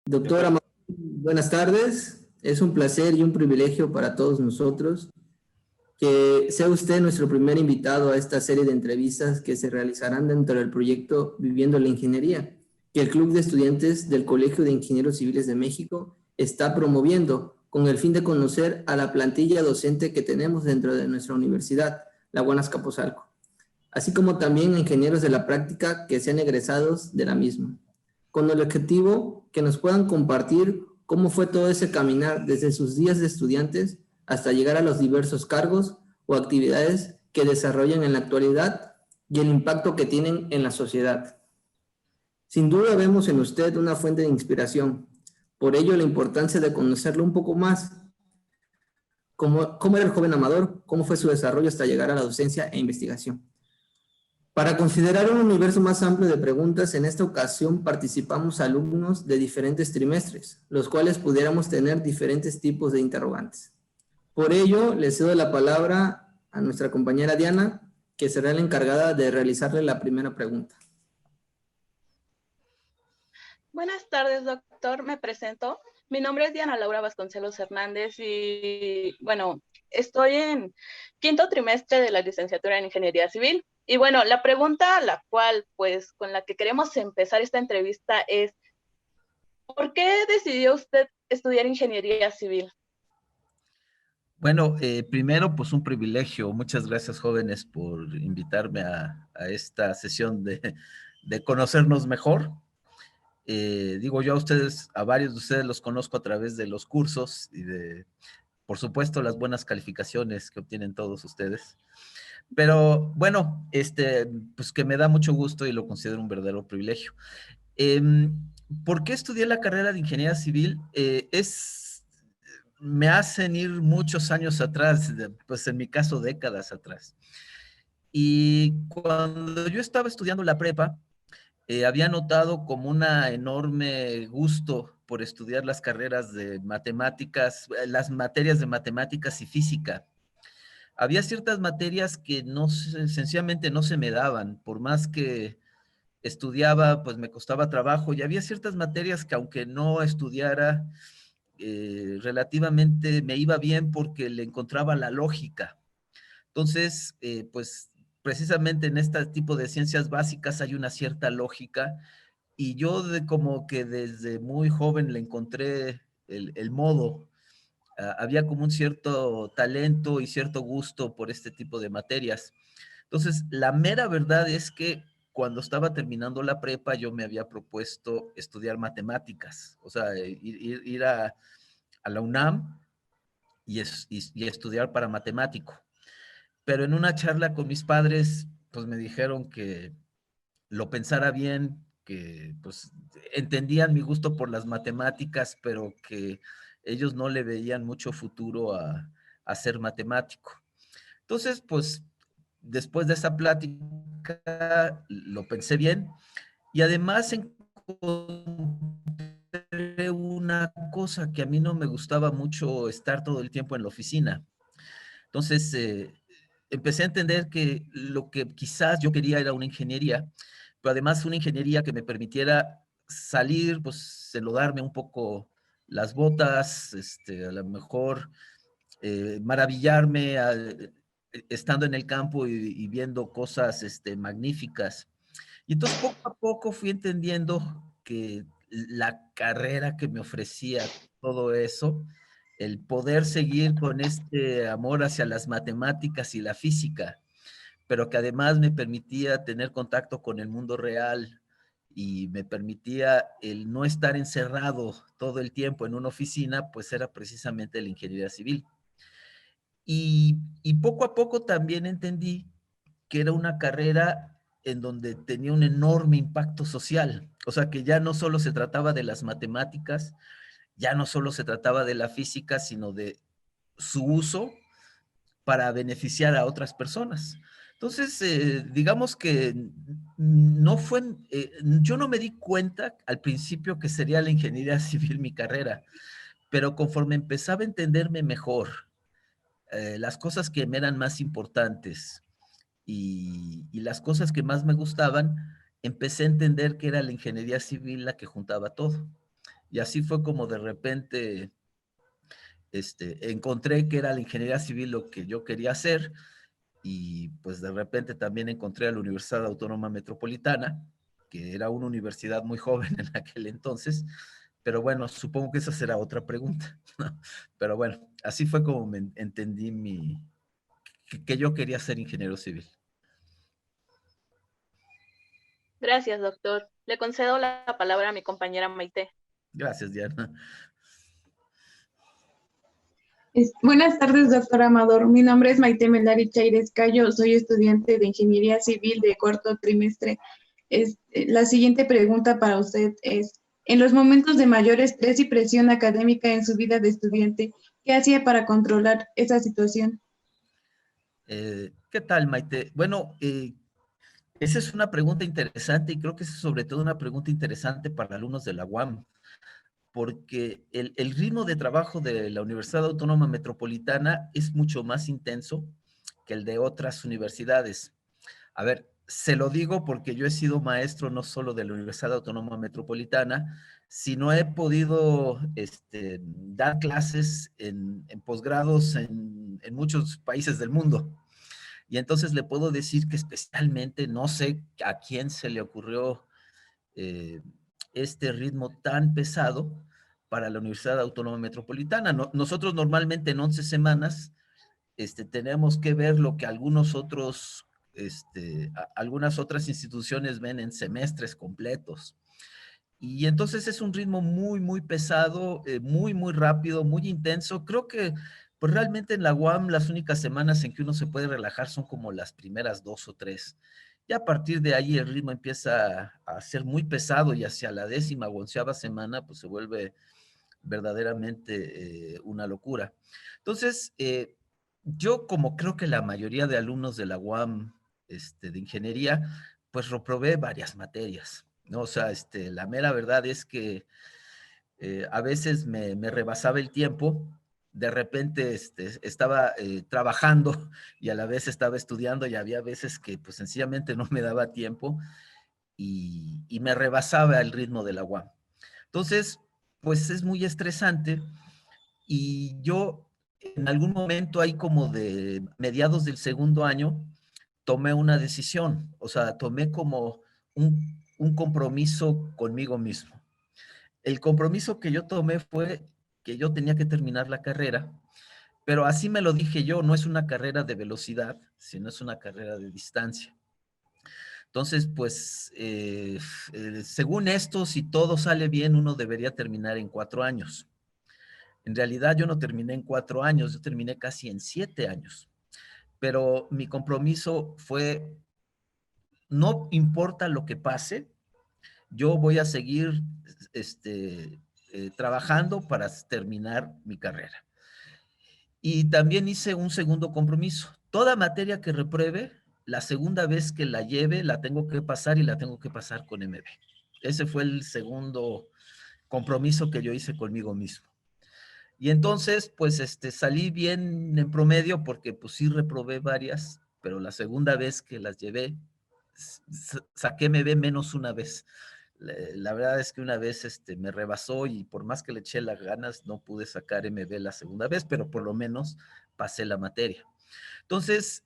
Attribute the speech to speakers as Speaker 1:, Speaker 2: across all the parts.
Speaker 1: Doctora, buenas tardes. Es un placer y un privilegio para todos nosotros que sea usted nuestro primer invitado a esta serie de entrevistas que se realizarán dentro del proyecto Viviendo la Ingeniería, que el Club de Estudiantes del Colegio de Ingenieros Civiles de México está promoviendo con el fin de conocer a la plantilla docente que tenemos dentro de nuestra universidad, la UAN Azcapotzalco, así como también a ingenieros de la práctica que sean egresados de la misma, con el objetivo que nos puedan compartir cómo fue todo ese caminar desde sus días de estudiantes hasta llegar a los diversos cargos o actividades que desarrollan en la actualidad y el impacto que tienen en la sociedad. Sin duda vemos en usted una fuente de inspiración, por ello la importancia de conocerlo un poco más. ¿Cómo era el joven Amador? ¿Cómo fue su desarrollo hasta llegar a la docencia e investigación? Para considerar un universo más amplio de preguntas, en esta ocasión participamos alumnos de diferentes trimestres, los cuales pudiéramos tener diferentes tipos de interrogantes. Por ello, le cedo la palabra a nuestra compañera Diana, que será la encargada de realizarle la primera pregunta.
Speaker 2: Buenas tardes, doctor. Me presento. Mi nombre es Diana Laura Vasconcelos Hernández y, bueno, estoy en quinto trimestre de la licenciatura en Ingeniería Civil. Y, bueno, la pregunta con la que queremos empezar esta entrevista es, ¿por qué decidió usted estudiar Ingeniería Civil?
Speaker 3: Bueno, primero, pues un privilegio. Muchas gracias, jóvenes, por invitarme a esta sesión de conocernos mejor. Digo yo a ustedes, a varios de ustedes los conozco a través de los cursos y por supuesto, las buenas calificaciones que obtienen todos ustedes. Pero bueno, pues que me da mucho gusto y lo considero un verdadero privilegio. ¿Por qué estudié la carrera de Ingeniería Civil? Me hacen ir muchos años atrás, pues en mi caso décadas atrás. Y cuando yo estaba estudiando la prepa, había notado como un enorme gusto por estudiar las carreras de matemáticas, las materias de matemáticas y física. Había ciertas materias que sencillamente no se me daban, por más que estudiaba, pues me costaba trabajo, y había ciertas materias que aunque no estudiara, relativamente me iba bien porque le encontraba la lógica. Entonces, pues precisamente en este tipo de ciencias básicas hay una cierta lógica y yo como que desde muy joven le encontré el modo. Había como un cierto talento y cierto gusto por este tipo de materias. Entonces, la mera verdad es que cuando estaba terminando la prepa, yo me había propuesto estudiar matemáticas, o sea, ir a la UNAM y estudiar para matemático. Pero en una charla con mis padres, pues me dijeron que lo pensara bien, que pues entendían mi gusto por las matemáticas, pero que ellos no le veían mucho futuro a ser matemático. Entonces, pues después de esa plática, lo pensé bien y además encontré una cosa que a mí no me gustaba mucho estar todo el tiempo en la oficina. Entonces, empecé a entender que lo que quizás yo quería era una ingeniería, pero además una ingeniería que me permitiera salir, pues, enlodarme un poco las botas, a lo mejor maravillarme estando en el campo y viendo cosas magníficas. Y entonces poco a poco fui entendiendo que la carrera que me ofrecía todo eso, el poder seguir con este amor hacia las matemáticas y la física, pero que además me permitía tener contacto con el mundo real y me permitía el no estar encerrado todo el tiempo en una oficina, pues era precisamente la ingeniería civil. Y poco a poco también entendí que era una carrera en donde tenía un enorme impacto social. O sea, que ya no solo se trataba de las matemáticas, ya no solo se trataba de la física, sino de su uso para beneficiar a otras personas. Entonces, digamos que no fue, yo no me di cuenta al principio que sería la ingeniería civil mi carrera, pero conforme empezaba a entenderme mejor, las cosas que me eran más importantes y las cosas que más me gustaban, empecé a entender que era la ingeniería civil la que juntaba todo. Y así fue como de repente encontré que era la ingeniería civil lo que yo quería hacer, y pues de repente también encontré a la Universidad Autónoma Metropolitana, que era una universidad muy joven en aquel entonces, pero bueno, supongo que esa será otra pregunta, ¿no? Pero bueno, así fue como me entendí que yo quería ser ingeniero civil.
Speaker 2: Gracias, doctor. Le concedo la palabra a mi compañera Maite.
Speaker 3: Gracias, Diana.
Speaker 4: Buenas tardes, doctor Amador. Mi nombre es Maite Melari Chaires Cayo. Soy estudiante de Ingeniería Civil de cuarto trimestre. La siguiente pregunta para usted es, en los momentos de mayor estrés y presión académica en su vida de estudiante, ¿qué hacía para controlar esa situación?
Speaker 3: ¿Qué tal, Maite? Bueno, esa es una pregunta interesante, y creo que es sobre todo una pregunta interesante para alumnos de la UAM, porque el ritmo de trabajo de la Universidad Autónoma Metropolitana es mucho más intenso que el de otras universidades. A ver, se lo digo porque yo he sido maestro no solo de la Universidad Autónoma Metropolitana, sino he podido dar clases en posgrados en muchos países del mundo. Y entonces le puedo decir que especialmente, no sé a quién se le ocurrió eh, este ritmo tan pesado para la Universidad Autónoma Metropolitana. Nosotros normalmente en 11 semanas tenemos que ver lo que algunos otros, algunas otras instituciones ven en semestres completos. Y entonces es un ritmo muy, muy pesado, muy, muy rápido, muy intenso. Creo que pues realmente en la UAM las únicas semanas en que uno se puede relajar son como las primeras 2 o 3. Ya a partir de ahí el ritmo empieza a ser muy pesado, y hacia la 10ª o 11ª semana pues se vuelve verdaderamente una locura. Entonces, yo como creo que la mayoría de alumnos de la UAM de ingeniería, pues reprobé varias materias, ¿no? O sea, la mera verdad es que a veces me rebasaba el tiempo, de repente estaba trabajando y a la vez estaba estudiando, y había veces que pues sencillamente no me daba tiempo, y me rebasaba el ritmo de la UAM. Entonces, pues es muy estresante, y yo en algún momento ahí como de mediados del segundo año tomé una decisión, o sea, tomé como un compromiso conmigo mismo. El compromiso que yo tomé fue que yo tenía que terminar la carrera, pero así me lo dije yo, no es una carrera de velocidad, sino es una carrera de distancia. Entonces, pues, según esto, si todo sale bien, uno debería terminar en 4 años. En realidad yo no terminé en 4 años, yo terminé casi en 7 años. Pero mi compromiso fue, no importa lo que pase, yo voy a seguir trabajando para terminar mi carrera. Y también hice un segundo compromiso. Toda materia que repruebe, la segunda vez que la lleve, la tengo que pasar, y la tengo que pasar con MB. Ese fue el segundo compromiso que yo hice conmigo mismo. Y entonces, pues, salí bien en promedio, porque pues sí reprobé varias, pero la segunda vez que las llevé, saqué MB menos una vez. La verdad es que una vez me rebasó, y por más que le eché las ganas, no pude sacar MB la segunda vez, pero por lo menos pasé la materia. Entonces,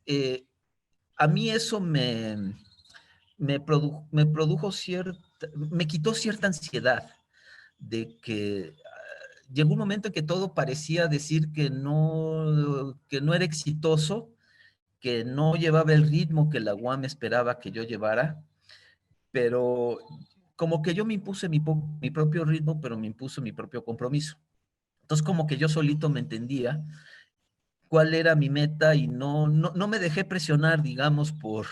Speaker 3: a mí eso me quitó cierta ansiedad de que llegó un momento en que todo parecía decir que no era exitoso, que no llevaba el ritmo que la UAM esperaba que yo llevara, pero como que yo me impuse mi propio ritmo, pero me impuso mi propio compromiso. Entonces como que yo solito me entendía cuál era mi meta, y no me dejé presionar, digamos, por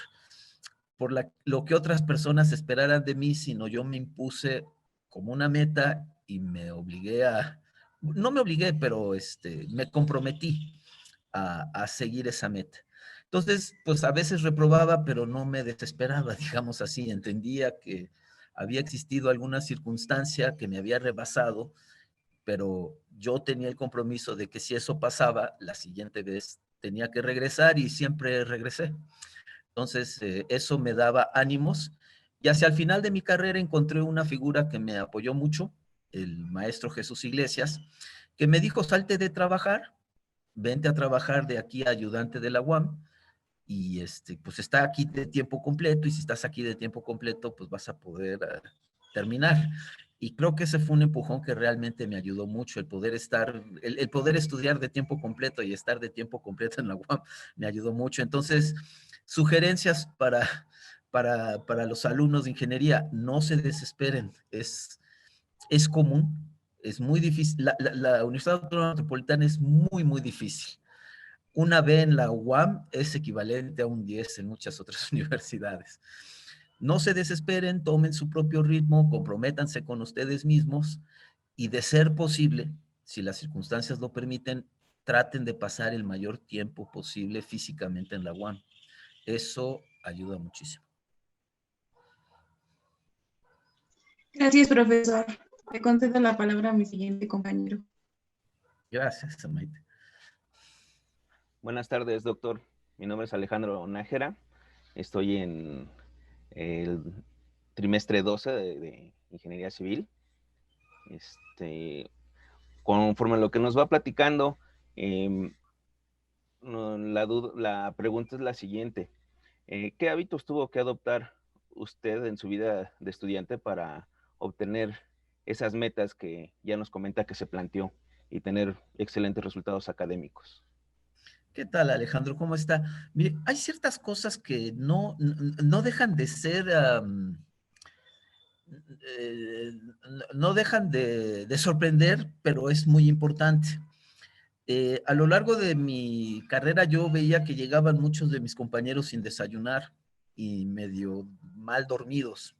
Speaker 3: lo que otras personas esperaran de mí, sino yo me impuse como una meta, y no me obligué, pero me comprometí a seguir esa meta. Entonces, pues a veces reprobaba, pero no me desesperaba, digamos así. Entendía que había existido alguna circunstancia que me había rebasado, pero yo tenía el compromiso de que si eso pasaba, la siguiente vez tenía que regresar, y siempre regresé. Entonces, eso me daba ánimos, y hacia el final de mi carrera encontré una figura que me apoyó mucho, el maestro Jesús Iglesias, que me dijo, salte de trabajar, vente a trabajar de aquí a ayudante de la UAM, y pues está aquí de tiempo completo, y si estás aquí de tiempo completo, pues vas a poder terminar. Y creo que ese fue un empujón que realmente me ayudó mucho, el poder el poder estudiar de tiempo completo y estar de tiempo completo en la UAM me ayudó mucho. Entonces, sugerencias para los alumnos de ingeniería, no se desesperen, es común, es muy difícil, la Universidad Autónoma Metropolitana es muy, muy difícil. Una B en la UAM es equivalente a un 10 en muchas otras universidades. No se desesperen, tomen su propio ritmo, comprométanse con ustedes mismos y, de ser posible, si las circunstancias lo permiten, traten de pasar el mayor tiempo posible físicamente en la UAM. Eso ayuda muchísimo.
Speaker 4: Gracias, profesor. Le concedo la palabra a mi siguiente compañero.
Speaker 3: Gracias, Maite.
Speaker 5: Buenas tardes, doctor. Mi nombre es Alejandro Nájera. Estoy en el trimestre 12 de Ingeniería Civil. Conforme a lo que nos va platicando, la pregunta es la siguiente. ¿Qué hábitos tuvo que adoptar usted en su vida de estudiante para obtener esas metas que ya nos comenta que se planteó y tener excelentes resultados académicos?
Speaker 3: ¿Qué tal, Alejandro? ¿Cómo está? Mire, hay ciertas cosas que no dejan de ser, no dejan de sorprender, pero es muy importante. A lo largo de mi carrera yo veía que llegaban muchos de mis compañeros sin desayunar y medio mal dormidos.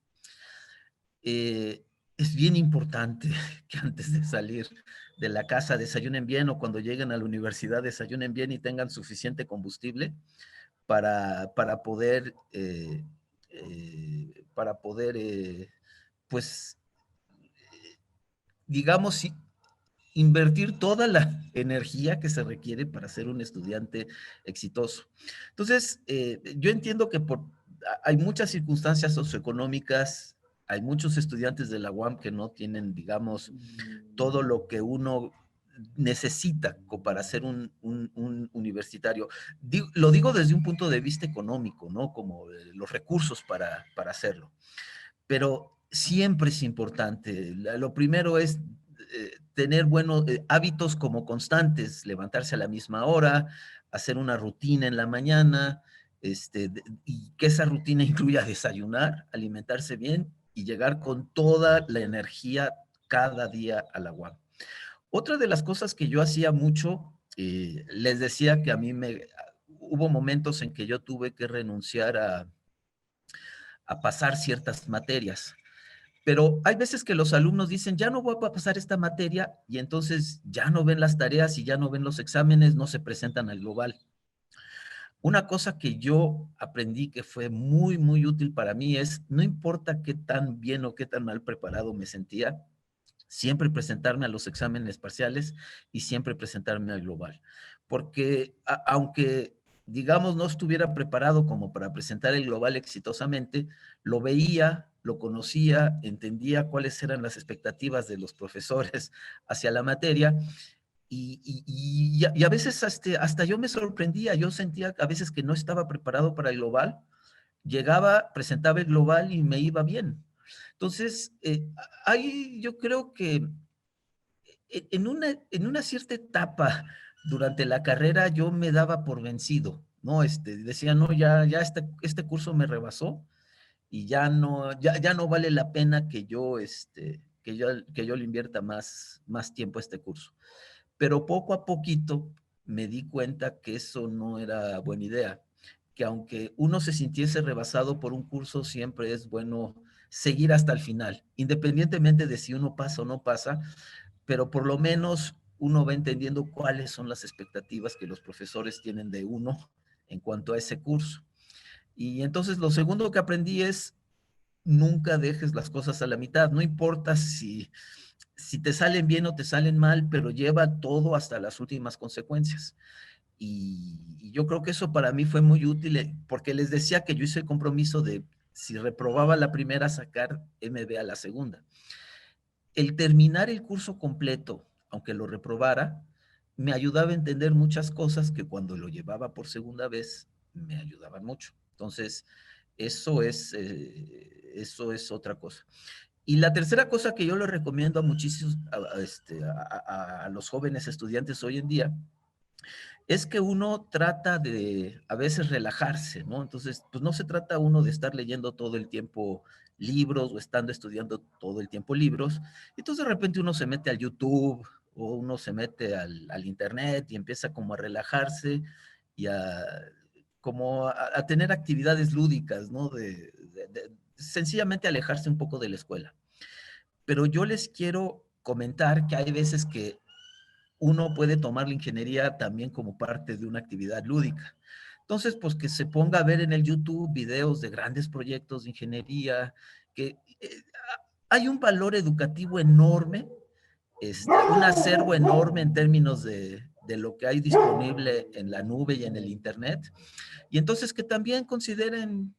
Speaker 3: Es bien importante que antes de salir de la casa desayunen bien, o cuando lleguen a la universidad desayunen bien y tengan suficiente combustible para poder, pues, digamos, invertir toda la energía que se requiere para ser un estudiante exitoso. Entonces, yo entiendo que hay muchas circunstancias socioeconómicas, hay muchos estudiantes de la UAM que no tienen, digamos, todo lo que uno necesita para ser un universitario. Lo digo desde un punto de vista económico, ¿no? Como los recursos para hacerlo. Pero siempre es importante. Lo primero es tener buenos hábitos como constantes, levantarse a la misma hora, hacer una rutina en la mañana, y que esa rutina incluya desayunar, alimentarse bien y llegar con toda la energía cada día a la UAM. Otra de las cosas que yo hacía mucho, les decía que a mí hubo momentos en que yo tuve que renunciar a pasar ciertas materias. Pero hay veces que los alumnos dicen, ya no voy a pasar esta materia, y entonces ya no ven las tareas y ya no ven los exámenes, no se presentan al global. Una cosa que yo aprendí que fue muy, muy útil para mí es, no importa qué tan bien o qué tan mal preparado me sentía, siempre presentarme a los exámenes parciales y siempre presentarme al global. Porque aunque, digamos, no estuviera preparado como para presentar el global exitosamente, lo veía, lo conocía, entendía cuáles eran las expectativas de los profesores hacia la materia, y a veces hasta yo me sorprendía, yo sentía a veces que no estaba preparado para el global, llegaba, presentaba el global y me iba bien. Entonces, ahí yo creo que en una cierta etapa durante la carrera yo me daba por vencido, ¿no? Decía, no, ya este curso me rebasó y ya no vale la pena que yo le invierta más tiempo a este curso. Pero poco a poquito me di cuenta que eso no era buena idea, que aunque uno se sintiese rebasado por un curso, siempre es bueno seguir hasta el final, independientemente de si uno pasa o no pasa, pero por lo menos uno va entendiendo cuáles son las expectativas que los profesores tienen de uno en cuanto a ese curso. Y entonces lo segundo que aprendí es, nunca dejes las cosas a la mitad, no importa si te salen bien o te salen mal, pero lleva todo hasta las últimas consecuencias. Y yo creo que eso para mí fue muy útil, porque les decía que yo hice el compromiso de, si reprobaba la primera, sacar MB a la segunda. el terminar el curso completo, aunque lo reprobara, me ayudaba a entender muchas cosas que cuando lo llevaba por segunda vez me ayudaban mucho. Entonces, eso es otra cosa. Y la tercera cosa que yo le recomiendo a muchísimos, a los jóvenes estudiantes hoy en día, es que uno trata de a veces relajarse, ¿no? Entonces, pues no se trata uno de estar leyendo todo el tiempo libros o estando estudiando todo el tiempo libros. Entonces, de repente uno se mete al YouTube o uno se mete al internet y empieza como a relajarse y a tener actividades lúdicas, ¿no? Sencillamente alejarse un poco de la escuela. Pero yo les quiero comentar que hay veces que uno puede tomar la ingeniería también como parte de una actividad lúdica. Entonces, pues que se ponga a ver en el YouTube videos de grandes proyectos de ingeniería, que hay un valor educativo enorme, un acervo enorme en términos de lo que hay disponible en la nube y en el Internet. Y entonces que también consideren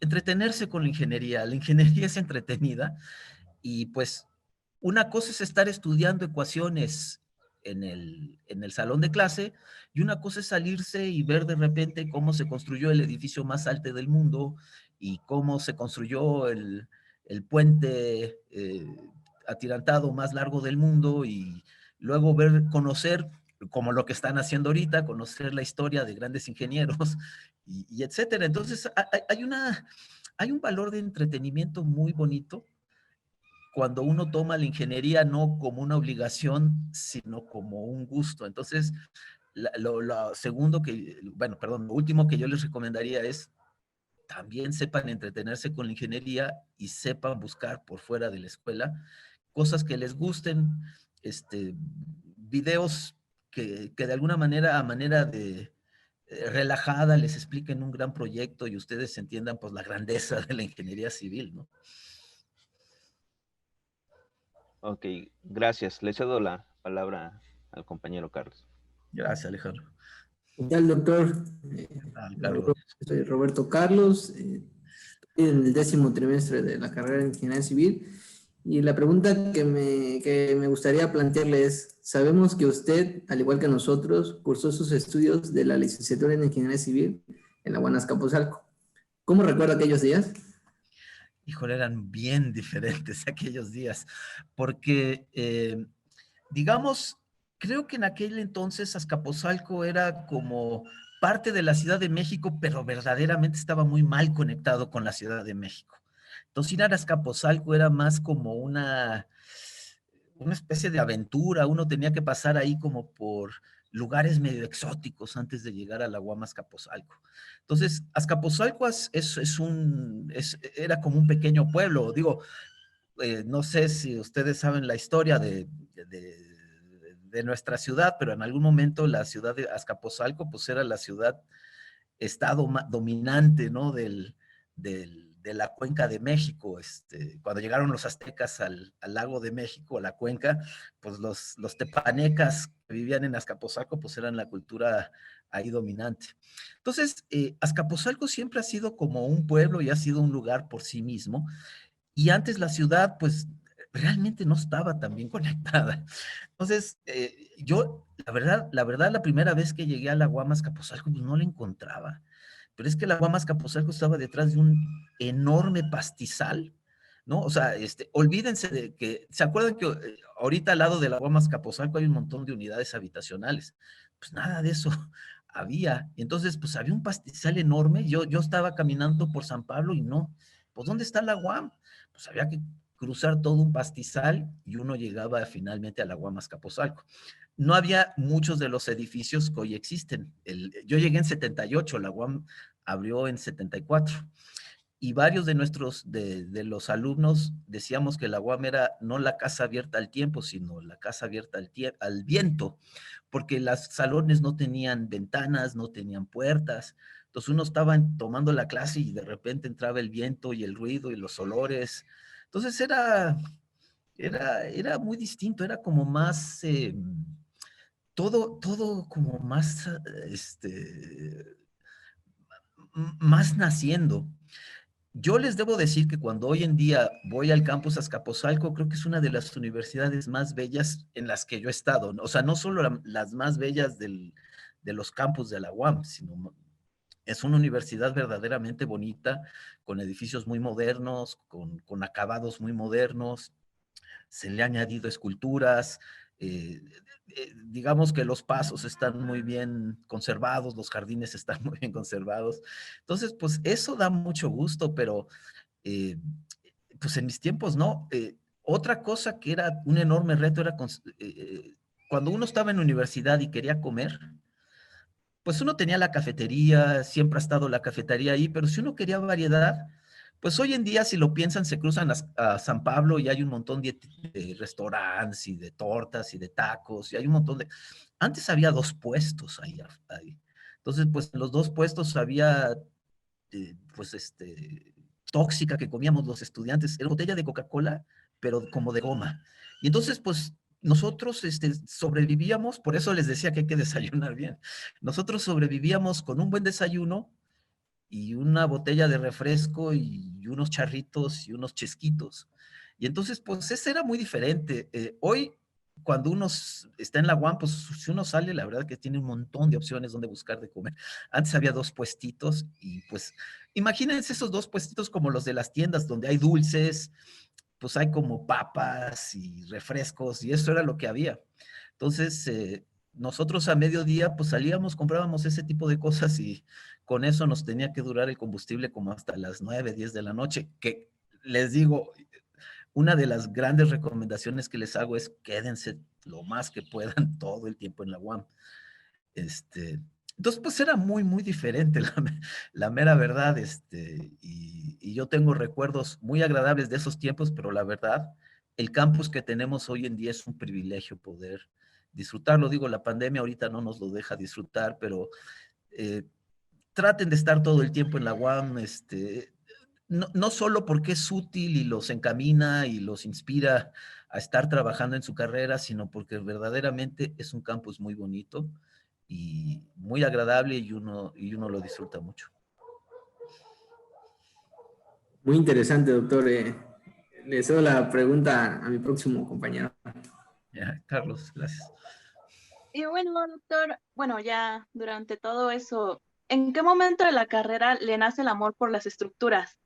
Speaker 3: entretenerse con la ingeniería. La ingeniería es entretenida y pues una cosa es estar estudiando ecuaciones en el salón de clase y una cosa es salirse y ver de repente cómo se construyó el edificio más alto del mundo y cómo se construyó el puente atirantado más largo del mundo y luego conocer, como lo que están haciendo ahorita, conocer la historia de grandes ingenieros y etcétera. Entonces hay un valor de entretenimiento muy bonito cuando uno toma la ingeniería no como una obligación, sino como un gusto. Entonces, lo segundo lo último que yo les recomendaría es también sepan entretenerse con la ingeniería y sepan buscar por fuera de la escuela cosas que les gusten, videos que de alguna manera, a manera de relajada, les expliquen un gran proyecto y ustedes entiendan pues la grandeza de la ingeniería civil, ¿no?
Speaker 5: Ok, gracias. Le cedo la palabra al compañero Carlos.
Speaker 3: Gracias, Alejandro.
Speaker 1: ¿Qué tal, doctor?
Speaker 3: Carlos.
Speaker 1: Soy Roberto Carlos, estoy en el 10º trimestre de la carrera de Ingeniería Civil y la pregunta que me gustaría plantearle es, sabemos que usted, al igual que nosotros, cursó sus estudios de la licenciatura en Ingeniería Civil en la UAM Azcapotzalco. ¿Cómo recuerda aquellos días?
Speaker 3: Híjole, eran bien diferentes aquellos días, porque, digamos, creo que en aquel entonces Azcapotzalco era como parte de la Ciudad de México, pero verdaderamente estaba muy mal conectado con la Ciudad de México. Entonces ir a Azcapotzalco era más como una especie de aventura, uno tenía que pasar ahí como por lugares medio exóticos antes de llegar a la UAM Azcapotzalco. Entonces, Azcapotzalco era como un pequeño pueblo, digo, no sé si ustedes saben la historia de nuestra ciudad, pero en algún momento la ciudad de Azcapotzalco pues era la ciudad estado dominante, ¿no? De la cuenca de México. Cuando llegaron los aztecas al lago de México, a la cuenca, pues los tepanecas que vivían en Azcapotzalco, pues eran la cultura ahí dominante. Entonces, Azcapotzalco siempre ha sido como un pueblo y ha sido un lugar por sí mismo. Y antes la ciudad, pues realmente no estaba tan bien conectada. Entonces, yo, la primera vez que llegué a la UAM Azcapotzalco, pues no la encontraba. Pero es que la UAM Azcapotzalco estaba detrás de un enorme pastizal, ¿no? O sea, olvídense de que, ¿se acuerdan que ahorita al lado de la UAM Azcapotzalco hay un montón de unidades habitacionales? Pues nada de eso había. Entonces, pues había un pastizal enorme. Yo estaba caminando por San Pablo y no, pues ¿dónde está la UAM? Pues había que cruzar todo un pastizal y uno llegaba finalmente a la UAM Azcapotzalco. No había muchos de los edificios que hoy existen. Yo llegué en 78, la UAM abrió en 74 y varios de los alumnos decíamos que la UAM era no la casa abierta al tiempo, sino la casa abierta al viento, porque los salones no tenían ventanas, no tenían puertas. Entonces uno estaba tomando la clase y de repente entraba el viento y el ruido y los olores. Entonces era muy distinto, era como más, todo como más, más naciendo. Yo les debo decir que cuando hoy en día voy al campus Azcapotzalco, creo que es una de las universidades más bellas en las que yo he estado, ¿no? O sea, no solo las más bellas de los campus de la UAM, sino es una universidad verdaderamente bonita, con edificios muy modernos, con acabados muy modernos. Se le han añadido esculturas, eh, digamos que los pasos están muy bien conservados, los jardines están muy bien conservados. Entonces, pues eso da mucho gusto, pero eh, pues en mis tiempos no. Otra cosa que era un enorme reto era cuando uno estaba en la universidad y quería comer, pues uno tenía la cafetería, siempre ha estado la cafetería ahí, pero si uno quería variedad, pues hoy en día, si lo piensan, se cruzan a San Pablo y hay un montón de restaurantes y de tortas y de tacos y hay un montón de... Antes había dos puestos ahí. Entonces, pues en los dos puestos había, pues tóxica que comíamos los estudiantes, era botella de Coca-Cola, pero como de goma. Y entonces, pues nosotros sobrevivíamos, por eso les decía que hay que desayunar bien. Nosotros sobrevivíamos con un buen desayuno y una botella de refresco y unos charritos y unos chesquitos. Y entonces, pues ese era muy diferente. Hoy, cuando uno está en la UAM, pues si uno sale, la verdad que tiene un montón de opciones donde buscar de comer. Antes había dos puestitos y pues imagínense esos dos puestitos como los de las tiendas donde hay dulces, pues hay como papas y refrescos y eso era lo que había. Entonces, nosotros a mediodía pues salíamos, comprábamos ese tipo de cosas y con eso nos tenía que durar el combustible como hasta las 9, 10 de la noche, que les digo, una de las grandes recomendaciones que les hago es quédense lo más que puedan todo el tiempo en la UAM. Entonces, pues era muy, muy diferente la mera verdad, y yo tengo recuerdos muy agradables de esos tiempos, pero la verdad, el campus que tenemos hoy en día es un privilegio poder disfrutarlo. Digo, la pandemia ahorita no nos lo deja disfrutar, pero eh, traten de estar todo el tiempo en la UAM, no solo porque es útil y los encamina y los inspira a estar trabajando en su carrera, sino porque verdaderamente es un campus muy bonito y muy agradable y uno lo disfruta mucho.
Speaker 1: Muy interesante, doctor. Le cedo la pregunta a mi próximo compañero.
Speaker 3: Ya, Carlos, gracias.
Speaker 2: Y bueno, doctor, bueno, ya durante todo eso, ¿en qué momento de la carrera le nace el amor por las estructuras?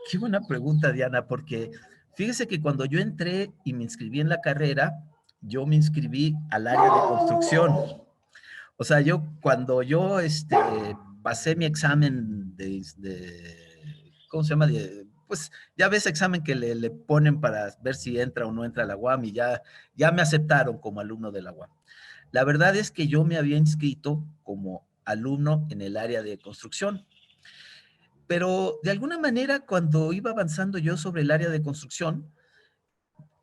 Speaker 3: Qué buena pregunta, Diana, porque fíjese que cuando yo entré y me inscribí en la carrera, yo me inscribí al área de construcción. O sea, cuando yo pasé mi examen ¿cómo se llama? Pues ya ves examen que le ponen para ver si entra o no entra a la UAM y ya me aceptaron como alumno de la UAM. La verdad es que yo me había inscrito como alumno en el área de construcción, pero de alguna manera cuando iba avanzando yo sobre el área de construcción,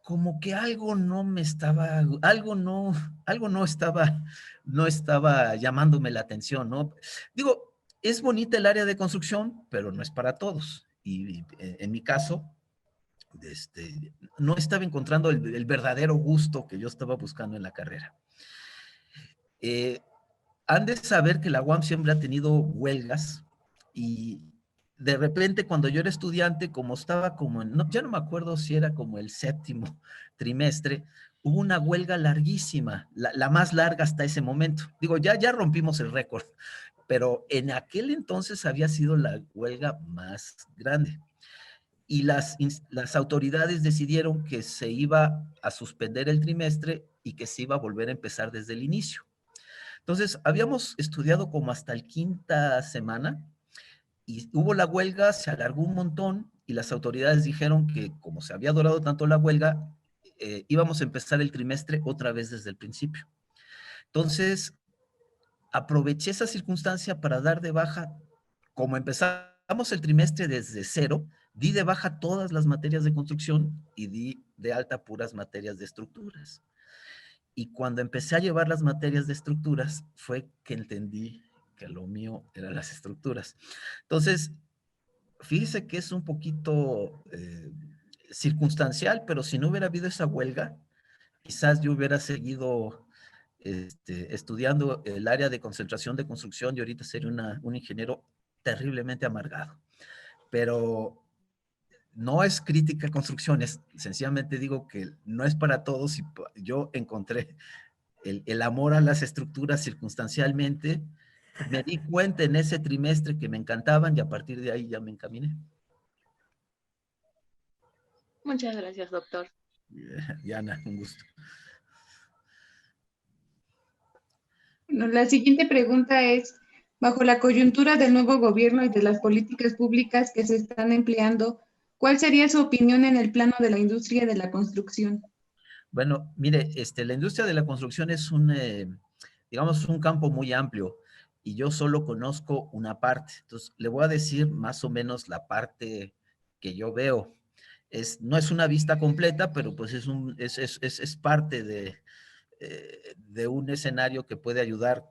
Speaker 3: como que algo no me estaba, algo no estaba llamándome la atención, ¿no? Digo, es bonita el área de construcción, pero no es para todos. Y en mi caso, no estaba encontrando el verdadero gusto que yo estaba buscando en la carrera. Eh, Han de saber que la UAM siempre ha tenido huelgas y de repente cuando yo era estudiante, como estaba como ya no me acuerdo si era como el séptimo trimestre, hubo una huelga larguísima, la más larga hasta ese momento. Digo, ya rompimos el récord, pero en aquel entonces había sido la huelga más grande. Y las autoridades decidieron que se iba a suspender el trimestre y que se iba a volver a empezar desde el inicio. Entonces, habíamos estudiado como hasta el quinta semana y hubo la huelga, se alargó un montón y las autoridades dijeron que como se había durado tanto la huelga, íbamos a empezar el trimestre otra vez desde el principio. Entonces, aproveché esa circunstancia para dar de baja, como empezamos el trimestre desde cero, di de baja todas las materias de construcción y di de alta puras materias de estructuras. Y cuando empecé a llevar las materias de estructuras, fue que entendí que lo mío eran las estructuras. Entonces, fíjese que es un poquito circunstancial, pero si no hubiera habido esa huelga, quizás yo hubiera seguido estudiando el área de concentración de construcción y ahorita sería un ingeniero terriblemente amargado. pero no es crítica a construcciones, sencillamente digo que no es para todos y yo encontré el amor a las estructuras circunstancialmente, me di cuenta en ese trimestre que me encantaban y a partir de ahí ya me encaminé.
Speaker 2: Muchas gracias, doctor.
Speaker 3: Diana, un gusto.
Speaker 4: Bueno, la siguiente pregunta es, bajo la coyuntura del nuevo gobierno y de las políticas públicas que se están empleando, ¿cuál sería su opinión en el plano de la industria de la construcción?
Speaker 3: Bueno, mire, la industria de la construcción es digamos, un campo muy amplio y yo solo conozco una parte. Entonces, le voy a decir más o menos la parte que yo veo. No es una vista completa, pero pues es parte de un escenario que puede ayudar,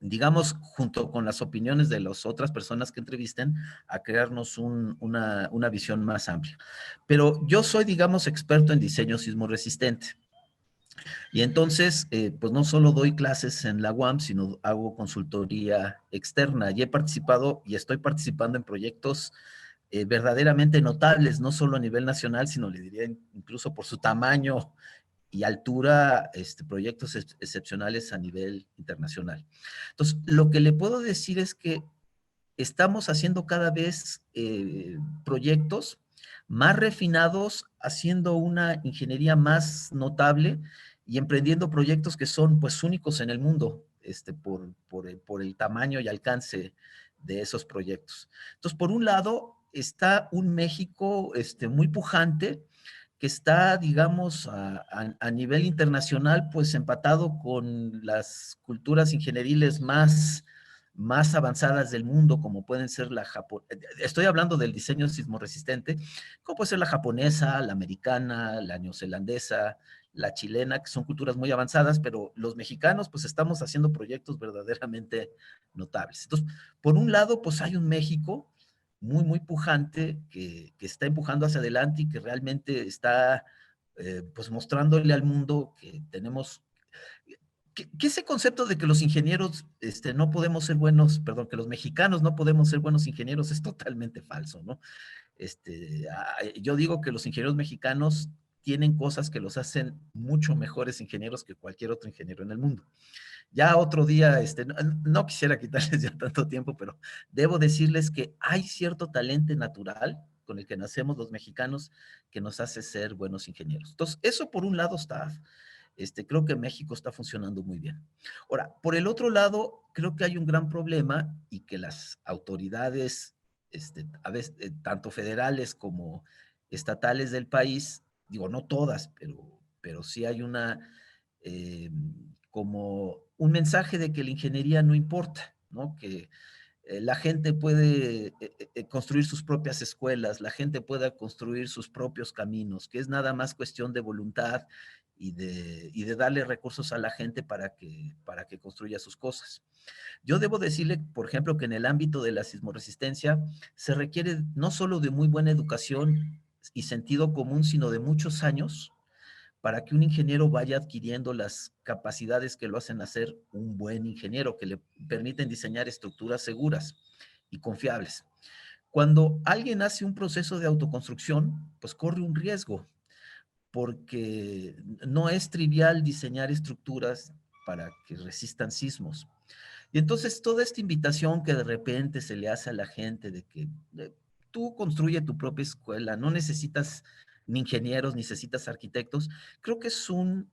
Speaker 3: digamos, junto con las opiniones de las otras personas que entrevisten, a crearnos una visión más amplia. Pero yo soy, digamos, experto en diseño sismo resistente. Y entonces, pues no solo doy clases en la UAM, sino hago consultoría externa. Y he participado y estoy participando en proyectos verdaderamente notables, no solo a nivel nacional, sino le diría incluso por su tamaño y altura, proyectos excepcionales a nivel internacional. Entonces, lo que le puedo decir es que estamos haciendo cada vez proyectos más refinados, haciendo una ingeniería más notable y emprendiendo proyectos que son pues únicos en el mundo, por el tamaño y alcance de esos proyectos. Entonces, por un lado, está un México muy pujante, que está, digamos, a nivel internacional, pues empatado con las culturas ingenieriles más avanzadas del mundo, como pueden ser estoy hablando del diseño sismorresistente, como puede ser la japonesa, la americana, la neozelandesa, la chilena, que son culturas muy avanzadas, pero los mexicanos, pues estamos haciendo proyectos verdaderamente notables. Entonces, por un lado, pues hay un México muy pujante que está empujando hacia adelante y que realmente está, pues mostrándole al mundo que tenemos que ese concepto de que los ingenieros no podemos ser buenos, perdón, que los mexicanos no podemos ser buenos ingenieros es totalmente falso, ¿no? Yo digo que los ingenieros mexicanos tienen cosas que los hacen mucho mejores ingenieros que cualquier otro ingeniero en el mundo. Ya otro día, no quisiera quitarles ya tanto tiempo, pero debo decirles que hay cierto talento natural con el que nacemos los mexicanos que nos hace ser buenos ingenieros. Entonces, eso por un lado está, creo que México está funcionando muy bien. Ahora, por el otro lado, creo que hay un gran problema y que las autoridades, a veces, tanto federales como estatales del país, digo, no todas, pero sí hay como un mensaje de que la ingeniería no importa, ¿no? Que la gente puede construir sus propias escuelas, la gente pueda construir sus propios caminos, que es nada más cuestión de voluntad y de darle recursos a la gente para que construya sus cosas. Yo debo decirle, por ejemplo, que en el ámbito de la sismoresistencia se requiere no solo de muy buena educación y sentido común, sino de muchos años para que un ingeniero vaya adquiriendo las capacidades que lo hacen hacer un buen ingeniero, que le permiten diseñar estructuras seguras y confiables. Cuando alguien hace un proceso de autoconstrucción, pues corre un riesgo, porque no es trivial diseñar estructuras para que resistan sismos. Y entonces toda esta invitación que de repente se le hace a la gente de que tú construye tu propia escuela, no necesitas ni ingenieros, ni necesitas arquitectos, creo que es un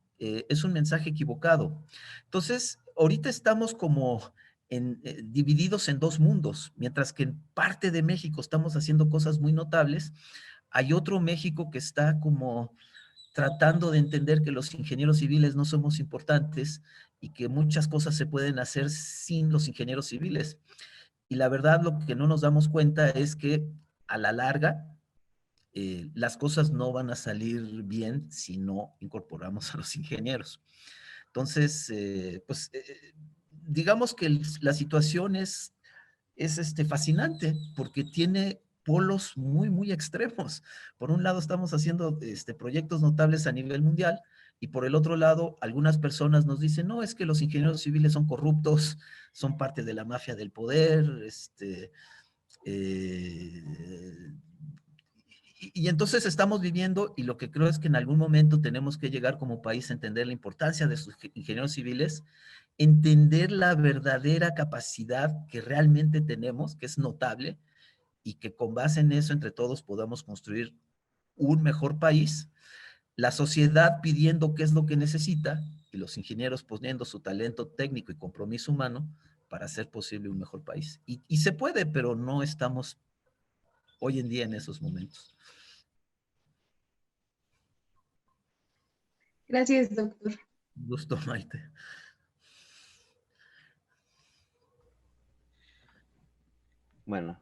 Speaker 3: mensaje equivocado. Entonces, ahorita estamos como divididos en dos mundos, mientras que en parte de México estamos haciendo cosas muy notables, hay otro México que está como tratando de entender que los ingenieros civiles no somos importantes y que muchas cosas se pueden hacer sin los ingenieros civiles. Y la verdad, lo que no nos damos cuenta es que a la larga las cosas no van a salir bien si no incorporamos a los ingenieros. Entonces, digamos que la situación es fascinante porque tiene polos muy extremos. Por un lado estamos haciendo proyectos notables a nivel mundial y por el otro lado algunas personas nos dicen, no, es que los ingenieros civiles son corruptos, son parte de la mafia del poder, Y entonces estamos viviendo, y lo que creo es que en algún momento tenemos que llegar como país a entender la importancia de sus ingenieros civiles, entender la verdadera capacidad que realmente tenemos, que es notable, y que con base en eso entre todos podamos construir un mejor país, la sociedad pidiendo qué es lo que necesita y los ingenieros poniendo su talento técnico y compromiso humano para hacer posible un mejor país. Y se puede, pero no estamos hoy en día en esos momentos.
Speaker 4: Gracias, doctor.
Speaker 3: Gusto, Maite.
Speaker 5: Bueno,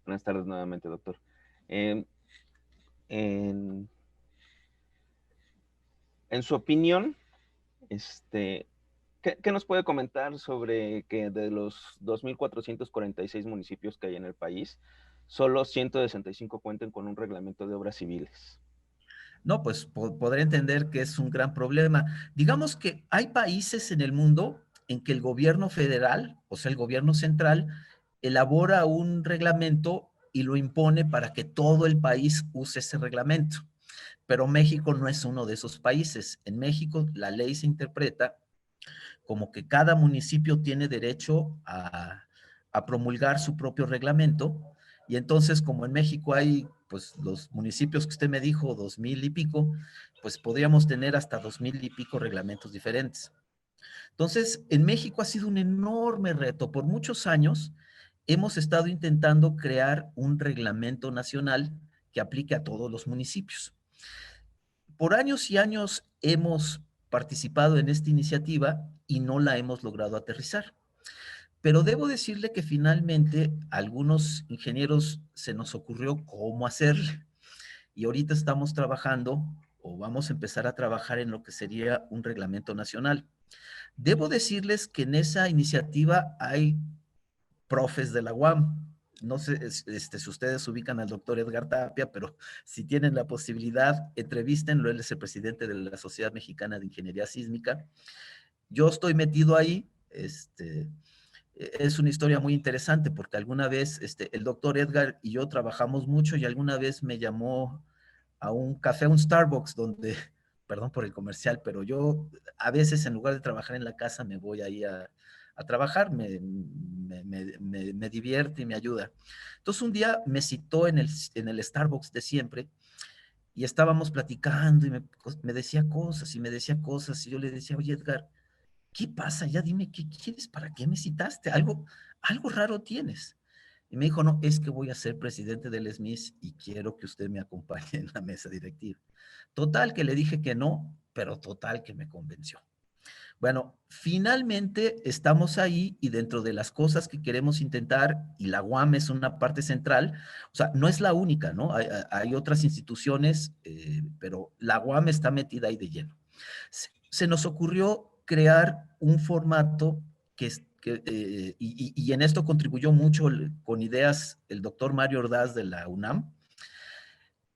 Speaker 5: buenas tardes nuevamente, doctor. En su opinión, ¿qué nos puede comentar sobre que de los 2.446 municipios que hay en el país, solo 165 cuenten con un reglamento de obras civiles?
Speaker 3: No, pues podré entender que es un gran problema. Digamos que hay países en el mundo en que el gobierno federal, o sea, el gobierno central, elabora un reglamento y lo impone para que todo el país use ese reglamento. Pero México no es uno de esos países. En México la ley se interpreta como que cada municipio tiene derecho a promulgar su propio reglamento, y entonces como en México hay pues los municipios que usted me dijo, 2,000 y pico, pues podríamos tener hasta 2,000 y pico reglamentos diferentes. Entonces, en México ha sido un enorme reto. Por muchos años hemos estado intentando crear un reglamento nacional que aplique a todos los municipios. Por años y años hemos participado en esta iniciativa y no la hemos logrado aterrizar. Pero debo decirle que finalmente a algunos ingenieros se nos ocurrió cómo hacerle. Y ahorita estamos trabajando, o vamos a empezar a trabajar en lo que sería un reglamento nacional. Debo decirles que en esa iniciativa hay profes de la UAM. No sé si ustedes ubican al doctor Edgar Tapia, pero si tienen la posibilidad, entrevístenlo. Él es el presidente de la Sociedad Mexicana de Ingeniería Sísmica. Yo estoy metido ahí. Es una historia muy interesante porque alguna vez el doctor Edgar y yo trabajamos mucho, y alguna vez me llamó a un café, a un Starbucks, donde, perdón por el comercial, pero yo a veces en lugar de trabajar en la casa me voy ahí a trabajar, me divierte y me ayuda. Entonces un día me citó en el Starbucks de siempre, y estábamos platicando y me decía cosas y me decía cosas, y yo le decía, oye Edgar, ¿qué pasa? Ya dime, ¿qué quieres? ¿Para qué me citaste? Algo raro tienes. Y me dijo, no, es que voy a ser presidente del SMIS y quiero que usted me acompañe en la mesa directiva. Total que le dije que no, pero total que me convenció. Bueno, finalmente estamos ahí, y dentro de las cosas que queremos intentar, y la UAM es una parte central, o sea, no es la única, ¿no? Hay otras instituciones, pero la UAM está metida ahí de lleno. Se nos ocurrió crear un formato y en esto contribuyó mucho con ideas el doctor Mario Ordaz de la UNAM,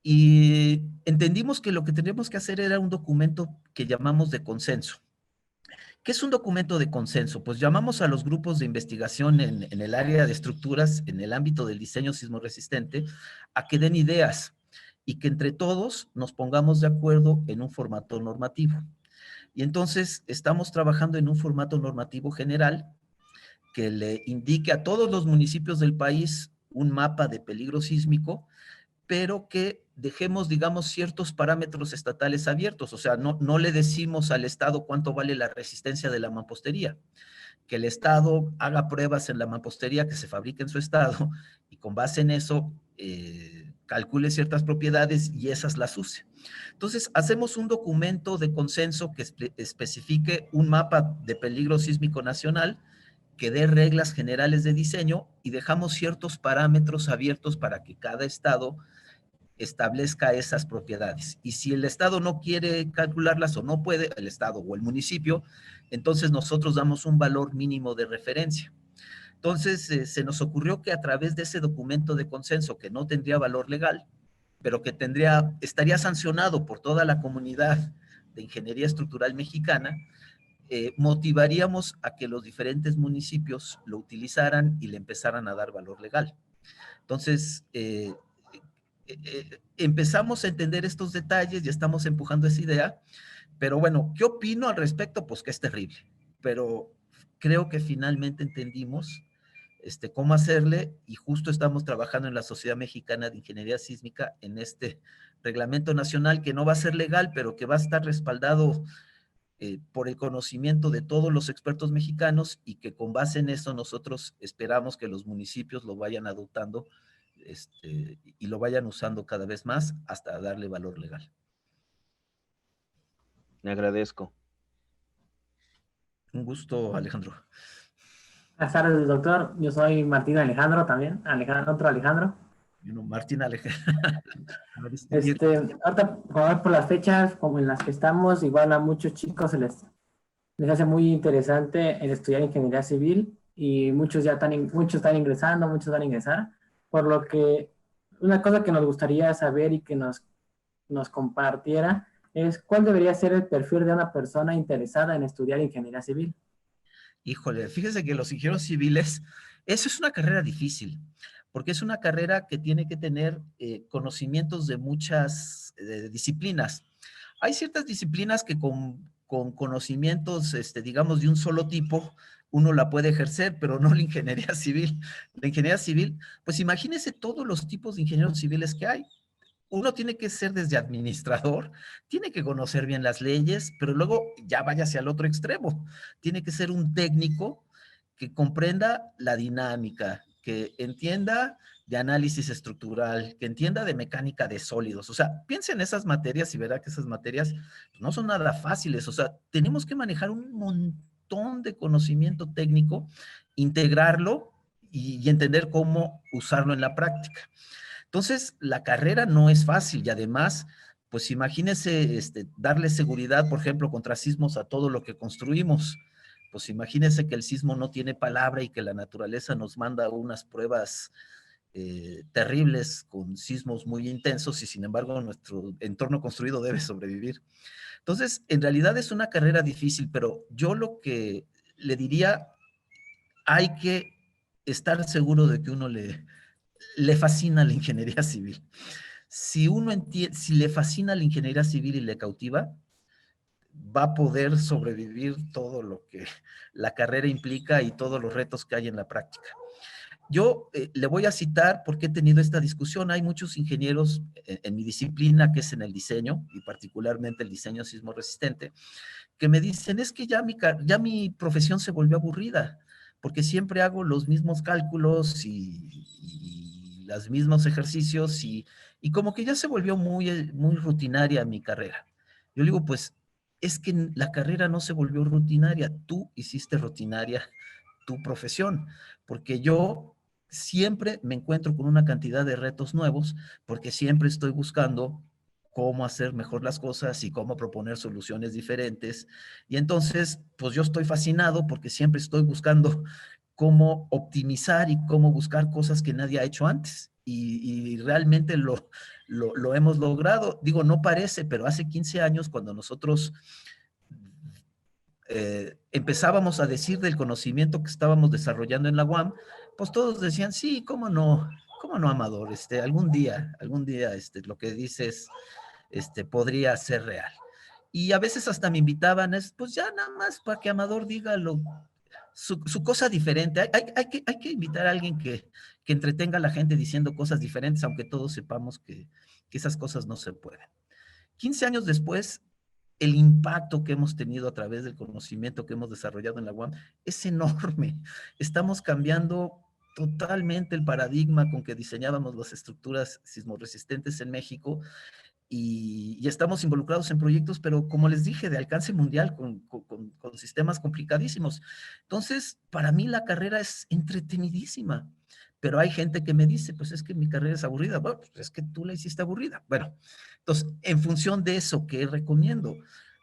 Speaker 3: y entendimos que lo que teníamos que hacer era un documento que llamamos de consenso. ¿Qué es un documento de consenso? Pues llamamos a los grupos de investigación en el área de estructuras, en el ámbito del diseño sismo resistente, a que den ideas y que entre todos nos pongamos de acuerdo en un formato normativo. Y entonces estamos trabajando en un formato normativo general que le indique a todos los municipios del país un mapa de peligro sísmico, pero que dejemos, digamos, ciertos parámetros estatales abiertos. O sea, no le decimos al Estado cuánto vale la resistencia de la mampostería. Que el Estado haga pruebas en la mampostería que se fabrique en su Estado, y con base en eso calcule ciertas propiedades y esas las use. Entonces, hacemos un documento de consenso que especifique un mapa de peligro sísmico nacional, que dé reglas generales de diseño, y dejamos ciertos parámetros abiertos para que cada Estado establezca esas propiedades. Y si el Estado no quiere calcularlas, o no puede, el Estado o el municipio, entonces nosotros damos un valor mínimo de referencia. Entonces, se nos ocurrió que a través de ese documento de consenso, que no tendría valor legal, pero que estaría sancionado por toda la comunidad de ingeniería estructural mexicana, motivaríamos a que los diferentes municipios lo utilizaran y le empezaran a dar valor legal. Entonces, empezamos a entender estos detalles y estamos empujando esa idea, pero bueno, ¿qué opino al respecto? Pues que es terrible, pero creo que finalmente entendimos cómo hacerle, y justo estamos trabajando en la Sociedad Mexicana de Ingeniería Sísmica en este reglamento nacional que no va a ser legal, pero que va a estar respaldado por el conocimiento de todos los expertos mexicanos, y que con base en eso nosotros esperamos que los municipios lo vayan adoptando y lo vayan usando cada vez más hasta darle valor legal.
Speaker 5: Le agradezco.
Speaker 3: Un gusto, Alejandro.
Speaker 6: Buenas tardes, doctor. Yo soy Martín Alejandro también. Otro Alejandro.
Speaker 3: Bueno, Martín Alejandro.
Speaker 6: Ahorita, por las fechas como en las que estamos, igual a muchos chicos les hace muy interesante el estudiar ingeniería civil, y muchos muchos están ingresando, muchos van a ingresar, por lo que una cosa que nos gustaría saber y que nos compartiera es cuál debería ser el perfil de una persona interesada en estudiar ingeniería civil.
Speaker 3: Híjole, fíjese que los ingenieros civiles, eso es una carrera difícil, porque es una carrera que tiene que tener conocimientos de muchas disciplinas. Hay ciertas disciplinas que con conocimientos, digamos, de un solo tipo, uno la puede ejercer, pero no la ingeniería civil. La ingeniería civil, pues imagínese todos los tipos de ingenieros civiles que hay. Uno tiene que ser desde administrador, tiene que conocer bien las leyes, pero luego ya vaya hacia el otro extremo. Tiene que ser un técnico que comprenda la dinámica, que entienda de análisis estructural, que entienda de mecánica de sólidos. O sea, piensa en esas materias y verá que esas materias no son nada fáciles. O sea, tenemos que manejar un montón de conocimiento técnico, integrarlo y entender cómo usarlo en la práctica. Entonces, la carrera no es fácil, y además, pues imagínese darle seguridad, por ejemplo, contra sismos a todo lo que construimos. Pues imagínese que el sismo no tiene palabra y que la naturaleza nos manda unas pruebas terribles con sismos muy intensos, y sin embargo nuestro entorno construido debe sobrevivir. Entonces, en realidad es una carrera difícil, pero yo lo que le diría, hay que estar seguro de que uno le fascina la ingeniería civil. Si si le fascina la ingeniería civil y le cautiva, va a poder sobrevivir todo lo que la carrera implica y todos los retos que hay en la práctica. Yo le voy a citar porque he tenido esta discusión. Hay muchos ingenieros en mi disciplina, que es en el diseño, y particularmente el diseño sismo resistente, que me dicen, es que ya mi profesión se volvió aburrida, porque siempre hago los mismos cálculos y los mismos ejercicios, y como que ya se volvió muy, muy rutinaria mi carrera. Yo digo, pues, es que la carrera no se volvió rutinaria, tú hiciste rutinaria tu profesión, porque yo siempre me encuentro con una cantidad de retos nuevos, porque siempre estoy buscando cómo hacer mejor las cosas y cómo proponer soluciones diferentes. Y entonces, pues yo estoy fascinado porque siempre estoy buscando cómo optimizar y cómo buscar cosas que nadie ha hecho antes. Y realmente lo hemos logrado. Digo, no parece, pero hace 15 años, cuando nosotros empezábamos a decir del conocimiento que estábamos desarrollando en la UAM, pues todos decían, sí, cómo no, Amador, algún día, lo que dices, podría ser real. Y a veces hasta me invitaban, pues ya nada más para que Amador diga su cosa diferente. Hay que invitar a alguien que entretenga a la gente diciendo cosas diferentes, aunque todos sepamos que esas cosas no se pueden. 15 años después, el impacto que hemos tenido a través del conocimiento que hemos desarrollado en la UAM es enorme. Estamos cambiando totalmente el paradigma con que diseñábamos las estructuras sismorresistentes en México, y estamos involucrados en proyectos, pero como les dije, de alcance mundial, con sistemas complicadísimos. Entonces, para mí la carrera es entretenidísima, pero hay gente que me dice, pues es que mi carrera es aburrida. Bueno, pues es que tú la hiciste aburrida. Bueno, entonces, en función de eso, ¿qué recomiendo?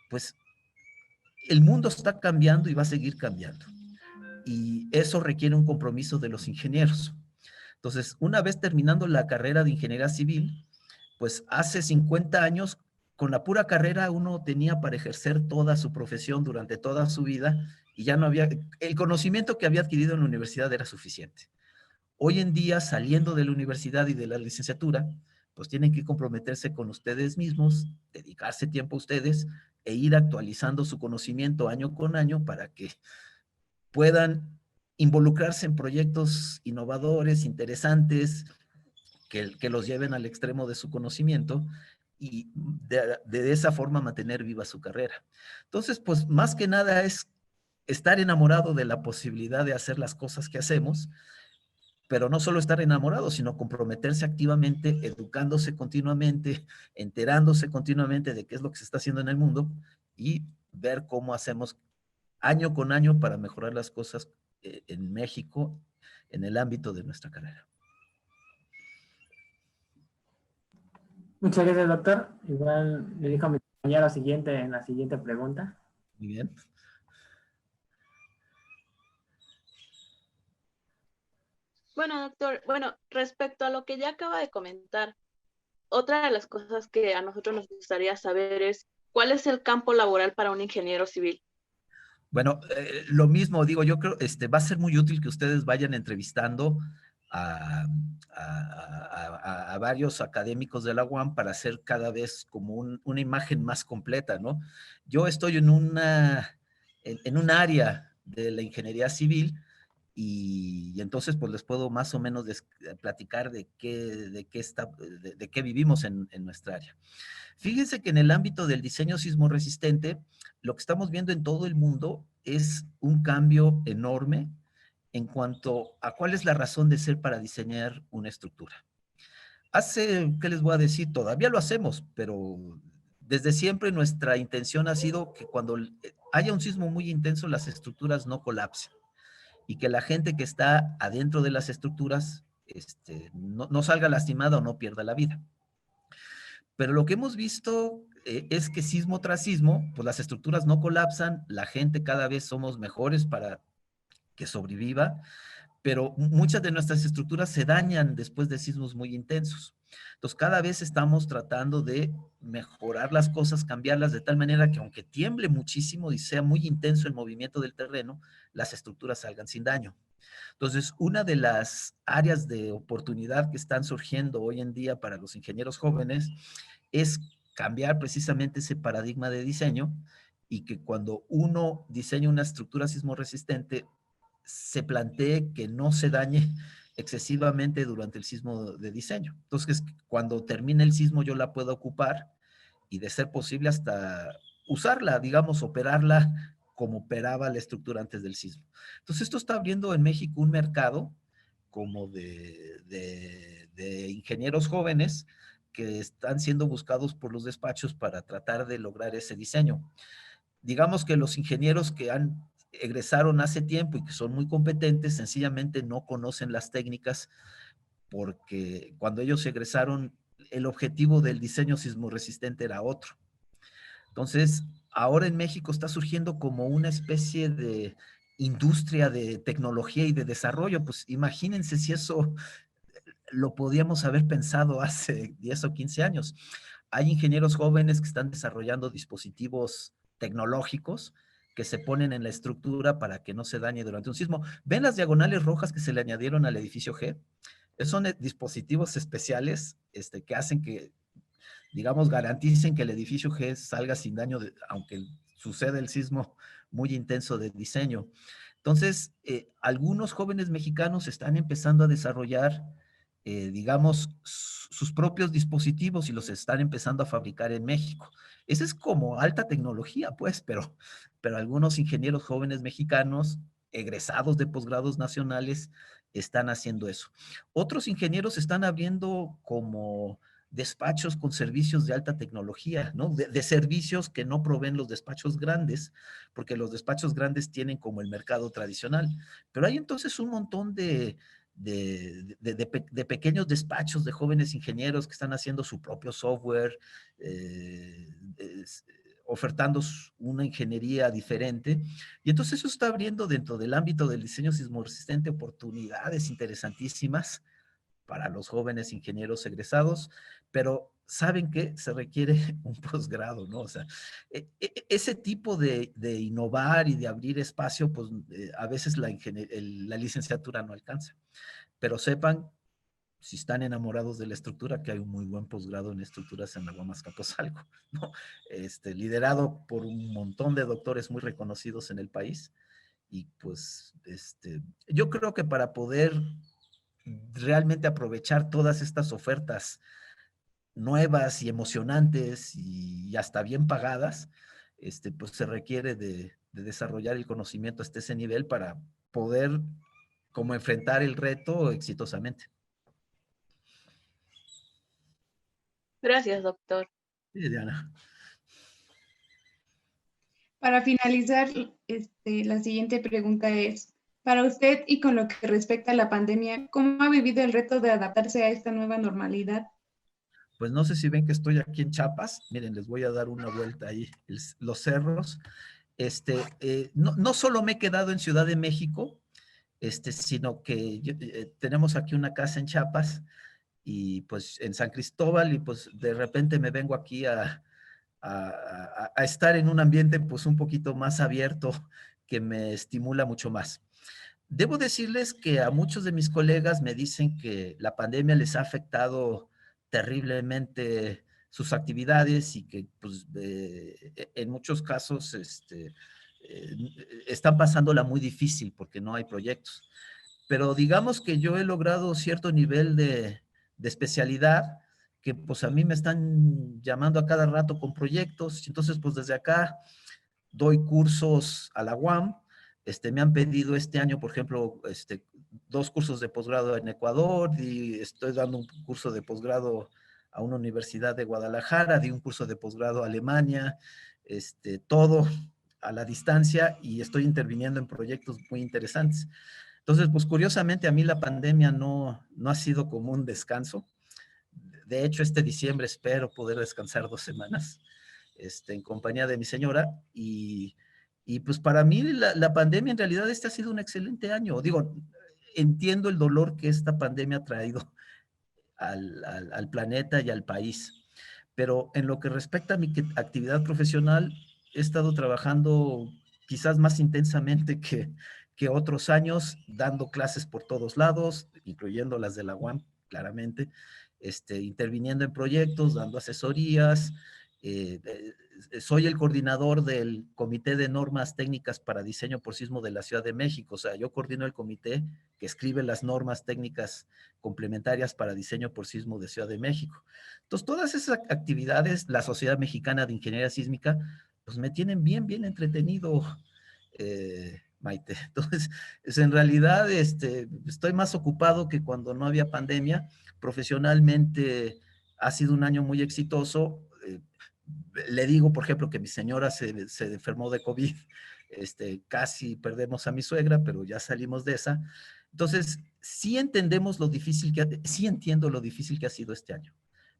Speaker 3: Pues el mundo está cambiando y va a seguir cambiando, y eso requiere un compromiso de los ingenieros. Entonces, una vez terminando la carrera de ingeniería civil, pues hace 50 años, con la pura carrera uno tenía para ejercer toda su profesión durante toda su vida, y ya no había, el conocimiento que había adquirido en la universidad era suficiente. hoy en día, saliendo de la universidad y de la licenciatura, pues tienen que comprometerse con ustedes mismos, dedicarse tiempo a ustedes e ir actualizando su conocimiento año con año para que puedan involucrarse en proyectos innovadores, interesantes, que los lleven al extremo de su conocimiento y de esa forma mantener viva su carrera. Entonces, pues más que nada es estar enamorado de la posibilidad de hacer las cosas que hacemos, pero no solo estar enamorado, sino comprometerse activamente, educándose continuamente, enterándose continuamente de qué es lo que se está haciendo en el mundo y ver cómo hacemos año con año para mejorar las cosas en México en el ámbito de nuestra carrera.
Speaker 6: Muchas gracias, doctor. Igual le dijo a mi compañero en la siguiente pregunta.
Speaker 3: Muy bien.
Speaker 2: Bueno, doctor, bueno, respecto a lo que ya acaba de comentar, otra de las cosas que a nosotros nos gustaría saber es cuál es el campo laboral para un ingeniero civil.
Speaker 3: Bueno, lo mismo digo, yo creo, va a ser muy útil que ustedes vayan entrevistando a, a varios académicos de la UAM para hacer cada vez como una imagen más completa, ¿no? Yo estoy en un área de la ingeniería civil y entonces pues les puedo más o menos platicar de qué vivimos en nuestra área. Fíjense que en el ámbito del diseño sismo resistente, lo que estamos viendo en todo el mundo es un cambio enorme en cuanto a cuál es la razón de ser para diseñar una estructura. ¿Qué les voy a decir? Todavía lo hacemos, pero desde siempre nuestra intención ha sido que cuando haya un sismo muy intenso, las estructuras no colapsen y que la gente que está adentro de las estructuras no salga lastimada o no pierda la vida. Pero lo que hemos visto es que sismo tras sismo, pues las estructuras no colapsan, la gente cada vez somos mejores para que sobreviva, pero muchas de nuestras estructuras se dañan después de sismos muy intensos. Entonces, cada vez estamos tratando de mejorar las cosas, cambiarlas de tal manera que aunque tiemble muchísimo y sea muy intenso el movimiento del terreno, las estructuras salgan sin daño. Entonces, una de las áreas de oportunidad que están surgiendo hoy en día para los ingenieros jóvenes es cambiar precisamente ese paradigma de diseño y que cuando uno diseña una estructura sismo resistente, se plantee que no se dañe excesivamente durante el sismo de diseño. Entonces, cuando termine el sismo yo la puedo ocupar y de ser posible hasta usarla, digamos, operarla como operaba la estructura antes del sismo. Entonces, esto está abriendo en México un mercado como de ingenieros jóvenes que están siendo buscados por los despachos para tratar de lograr ese diseño. Digamos que los ingenieros que egresaron hace tiempo y que son muy competentes, sencillamente no conocen las técnicas porque cuando ellos egresaron, el objetivo del diseño sismo resistente era otro. Entonces, ahora en México está surgiendo como una especie de industria de tecnología y de desarrollo. Pues imagínense si eso lo podíamos haber pensado hace 10 o 15 años. Hay ingenieros jóvenes que están desarrollando dispositivos tecnológicos que se ponen en la estructura para que no se dañe durante un sismo. ¿Ven las diagonales rojas que se le añadieron al edificio G? Esos son dispositivos especiales que hacen que, digamos, garanticen que el edificio G salga sin daño, aunque suceda el sismo muy intenso de diseño. Entonces, algunos jóvenes mexicanos están empezando a desarrollar, digamos, sus propios dispositivos y los están empezando a fabricar en México. Esa es como alta tecnología, pues, pero algunos ingenieros jóvenes mexicanos, egresados de posgrados nacionales, están haciendo eso. Otros ingenieros están abriendo como despachos con servicios de alta tecnología, ¿no? De servicios que no proveen los despachos grandes, porque los despachos grandes tienen como el mercado tradicional. Pero hay entonces un montón de pequeños despachos de jóvenes ingenieros que están haciendo su propio software, ofertando una ingeniería diferente. Y entonces eso está abriendo dentro del ámbito del diseño sismo resistente oportunidades interesantísimas para los jóvenes ingenieros egresados, pero ¿saben qué? Se requiere un posgrado, ¿no? O sea, ese tipo de innovar y de abrir espacio, pues a veces la licenciatura no alcanza. pero sepan, si están enamorados de la estructura, que hay un muy buen posgrado en estructuras en la UAM Azcapotzalco, ¿no? Liderado por un montón de doctores muy reconocidos en el país. Y pues, yo creo que para poder realmente aprovechar todas estas ofertas nuevas y emocionantes y hasta bien pagadas, pues se requiere de desarrollar el conocimiento hasta ese nivel para poder como enfrentar el reto exitosamente.
Speaker 2: Gracias, doctor.
Speaker 3: Sí, Diana.
Speaker 4: Para finalizar, la siguiente pregunta es, para usted y con lo que respecta a la pandemia, ¿cómo ha vivido el reto de adaptarse a esta nueva normalidad?
Speaker 3: Pues no sé si ven que estoy aquí en Chiapas. Miren, les voy a dar una vuelta ahí, los cerros. No solo me he quedado en Ciudad de México, sino que tenemos aquí una casa en Chiapas y pues en San Cristóbal y pues de repente me vengo aquí a estar en un ambiente pues un poquito más abierto que me estimula mucho más. Debo decirles que a muchos de mis colegas me dicen que la pandemia les ha afectado terriblemente sus actividades y que pues, en muchos casos están pasándola muy difícil porque no hay proyectos. Pero digamos que yo he logrado cierto nivel de especialidad que pues a mí me están llamando a cada rato con proyectos. Entonces pues desde acá doy cursos a la UAM. Me han pedido este año, por ejemplo, 2 cursos de posgrado en Ecuador y estoy dando un curso de posgrado a una universidad de Guadalajara, di un curso de posgrado a Alemania, todo a la distancia y estoy interviniendo en proyectos muy interesantes. Entonces, pues curiosamente a mí la pandemia no ha sido como un descanso. De hecho, este diciembre espero poder descansar 2 semanas en compañía de mi señora y pues para mí la pandemia en realidad ha sido un excelente año. Digo, entiendo el dolor que esta pandemia ha traído al planeta y al país, pero en lo que respecta a mi actividad profesional, he estado trabajando quizás más intensamente que otros años, dando clases por todos lados, incluyendo las de la UAM, claramente, interviniendo en proyectos, dando asesorías. Soy el coordinador del Comité de Normas Técnicas para Diseño por Sismo de la Ciudad de México. O sea, yo coordino el comité que escribe las normas técnicas complementarias para diseño por sismo de Ciudad de México. Entonces, todas esas actividades, la Sociedad Mexicana de Ingeniería Sísmica, pues me tienen bien entretenido, Maite. Entonces, en realidad, estoy más ocupado que cuando no había pandemia. Profesionalmente ha sido un año muy exitoso. Le digo, por ejemplo, que mi señora se enfermó de COVID. Casi perdemos a mi suegra, pero ya salimos de esa. Entonces, sí entendemos lo difícil sí entiendo lo difícil que ha sido este año,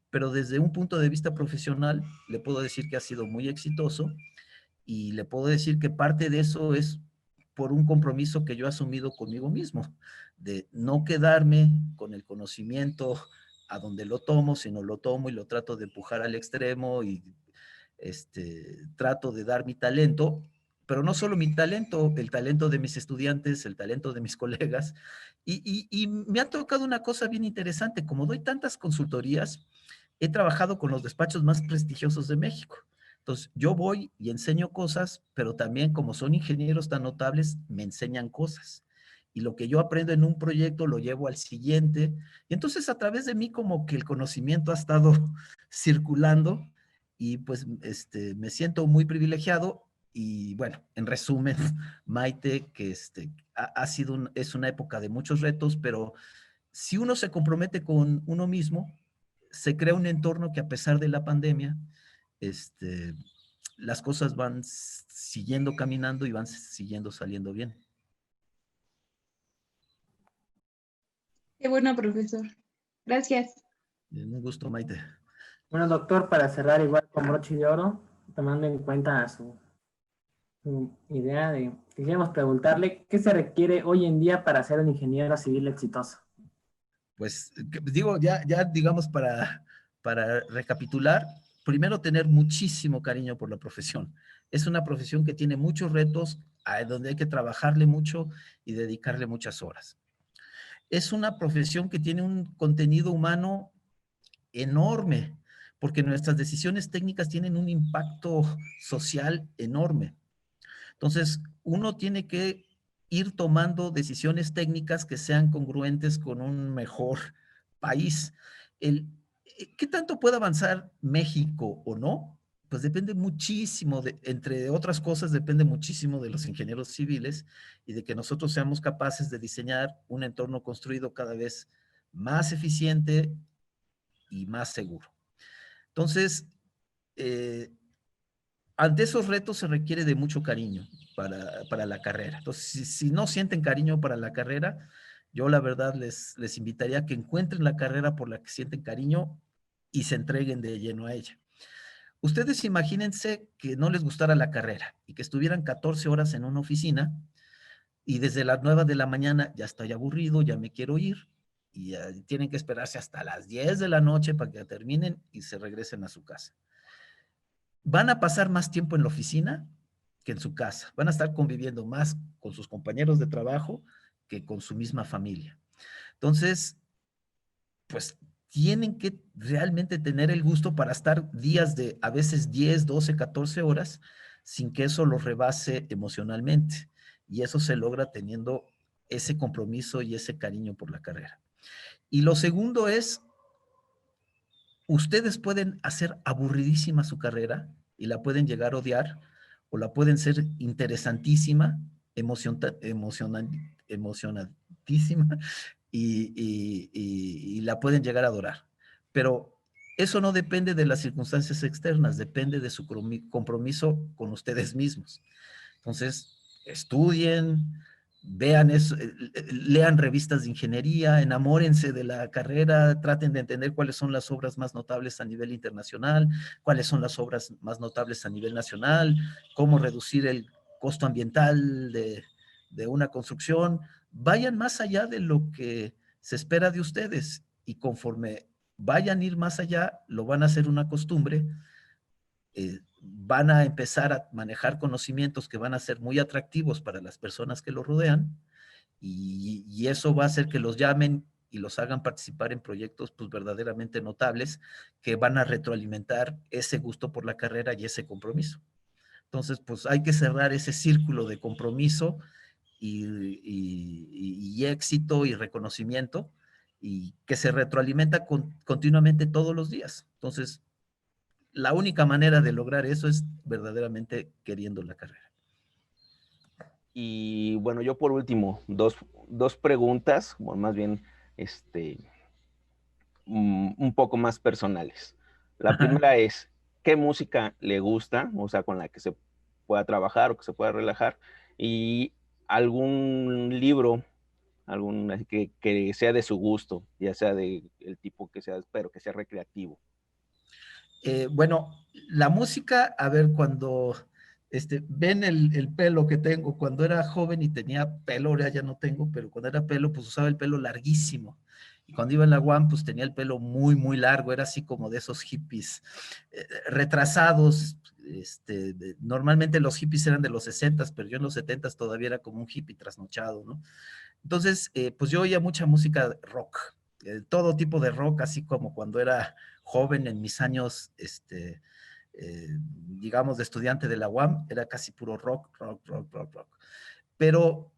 Speaker 3: pero desde un punto de vista profesional, le puedo decir que ha sido muy exitoso y le puedo decir que parte de eso es por un compromiso que yo he asumido conmigo mismo, de no quedarme con el conocimiento a donde lo tomo, sino lo tomo y lo trato de empujar al extremo y trato de dar mi talento, pero no solo mi talento, el talento de mis estudiantes, el talento de mis colegas. Y me ha tocado una cosa bien interesante, como doy tantas consultorías, he trabajado con los despachos más prestigiosos de México. Entonces, yo voy y enseño cosas, pero también como son ingenieros tan notables, me enseñan cosas. Y lo que yo aprendo en un proyecto lo llevo al siguiente. Y entonces a través de mí como que el conocimiento ha estado circulando y pues me siento muy privilegiado y bueno, en resumen, Maite, que es una época de muchos retos, pero si uno se compromete con uno mismo, se crea un entorno que a pesar de la pandemia, las cosas van siguiendo caminando y van siguiendo saliendo bien.
Speaker 4: Qué bueno, profesor. Gracias.
Speaker 3: Un gusto, Maite.
Speaker 6: Bueno, doctor, para cerrar igual con broche de oro, tomando en cuenta su idea quisiéramos preguntarle, ¿qué se requiere hoy en día para ser un ingeniero civil exitoso?
Speaker 3: Pues digo, ya digamos para recapitular, primero tener muchísimo cariño por la profesión. Es una profesión que tiene muchos retos, donde hay que trabajarle mucho y dedicarle muchas horas. es una profesión que tiene un contenido humano enorme, porque nuestras decisiones técnicas tienen un impacto social enorme. Entonces, uno tiene que ir tomando decisiones técnicas que sean congruentes con un mejor país. ¿Qué tanto puede avanzar México o no? Pues depende muchísimo, entre otras cosas, depende muchísimo de los ingenieros civiles y de que nosotros seamos capaces de diseñar un entorno construido cada vez más eficiente y más seguro. Entonces, ante esos retos se requiere de mucho cariño para la carrera. Entonces, si no sienten cariño para la carrera, yo la verdad les invitaría a que encuentren la carrera por la que sienten cariño y se entreguen de lleno a ella. Ustedes imagínense que no les gustara la carrera y que estuvieran 14 horas en una oficina y desde las 9 de la mañana ya estoy aburrido, ya me quiero ir y tienen que esperarse hasta las 10 de la noche para que terminen y se regresen a su casa. Van a pasar más tiempo en la oficina que en su casa. Van a estar conviviendo más con sus compañeros de trabajo que con su misma familia. Entonces, pues tienen que realmente tener el gusto para estar días de a veces 10, 12, 14 horas sin que eso los rebase emocionalmente. Y eso se logra teniendo ese compromiso y ese cariño por la carrera. Y lo segundo es, ustedes pueden hacer aburridísima su carrera y la pueden llegar a odiar o la pueden ser interesantísima, emocionantísima y la pueden llegar a adorar. Pero eso no depende de las circunstancias externas, depende de su compromiso con ustedes mismos. Entonces, estudien, vean eso, lean revistas de ingeniería, enamórense de la carrera, traten de entender cuáles son las obras más notables a nivel internacional, cuáles son las obras más notables a nivel nacional, cómo reducir el costo ambiental de una construcción. Vayan más allá de lo que se espera de ustedes y conforme vayan a ir más allá, lo van a hacer una costumbre, van a empezar a manejar conocimientos que van a ser muy atractivos para las personas que los rodean y eso va a hacer que los llamen y los hagan participar en proyectos pues verdaderamente notables que van a retroalimentar ese gusto por la carrera y ese compromiso. Entonces, pues hay que cerrar ese círculo de compromiso y éxito y reconocimiento y que se retroalimenta continuamente todos los días. Entonces, la única manera de lograr eso es verdaderamente queriendo la carrera.
Speaker 5: Y bueno, yo por último, dos preguntas, bueno, más bien un poco más personales. La primera es, ¿qué música le gusta? O sea, con la que se pueda trabajar o que se pueda relajar. Y algún libro, que sea de su gusto, ya sea del tipo que sea, pero que sea recreativo.
Speaker 3: Bueno, la música, a ver, cuando ven el pelo que tengo, cuando era joven y tenía pelo, ahora ya no tengo, pero cuando era pelo, pues usaba el pelo larguísimo. Y cuando iba en la UAM, pues tenía el pelo muy, muy largo, era así como de esos hippies retrasados. Normalmente los hippies eran de los 60s, pero yo en los 70s todavía era como un hippie trasnochado, ¿no? Entonces, pues yo oía mucha música rock, todo tipo de rock, así como cuando era joven en mis años, digamos, de estudiante de la UAM, era casi puro rock. Pero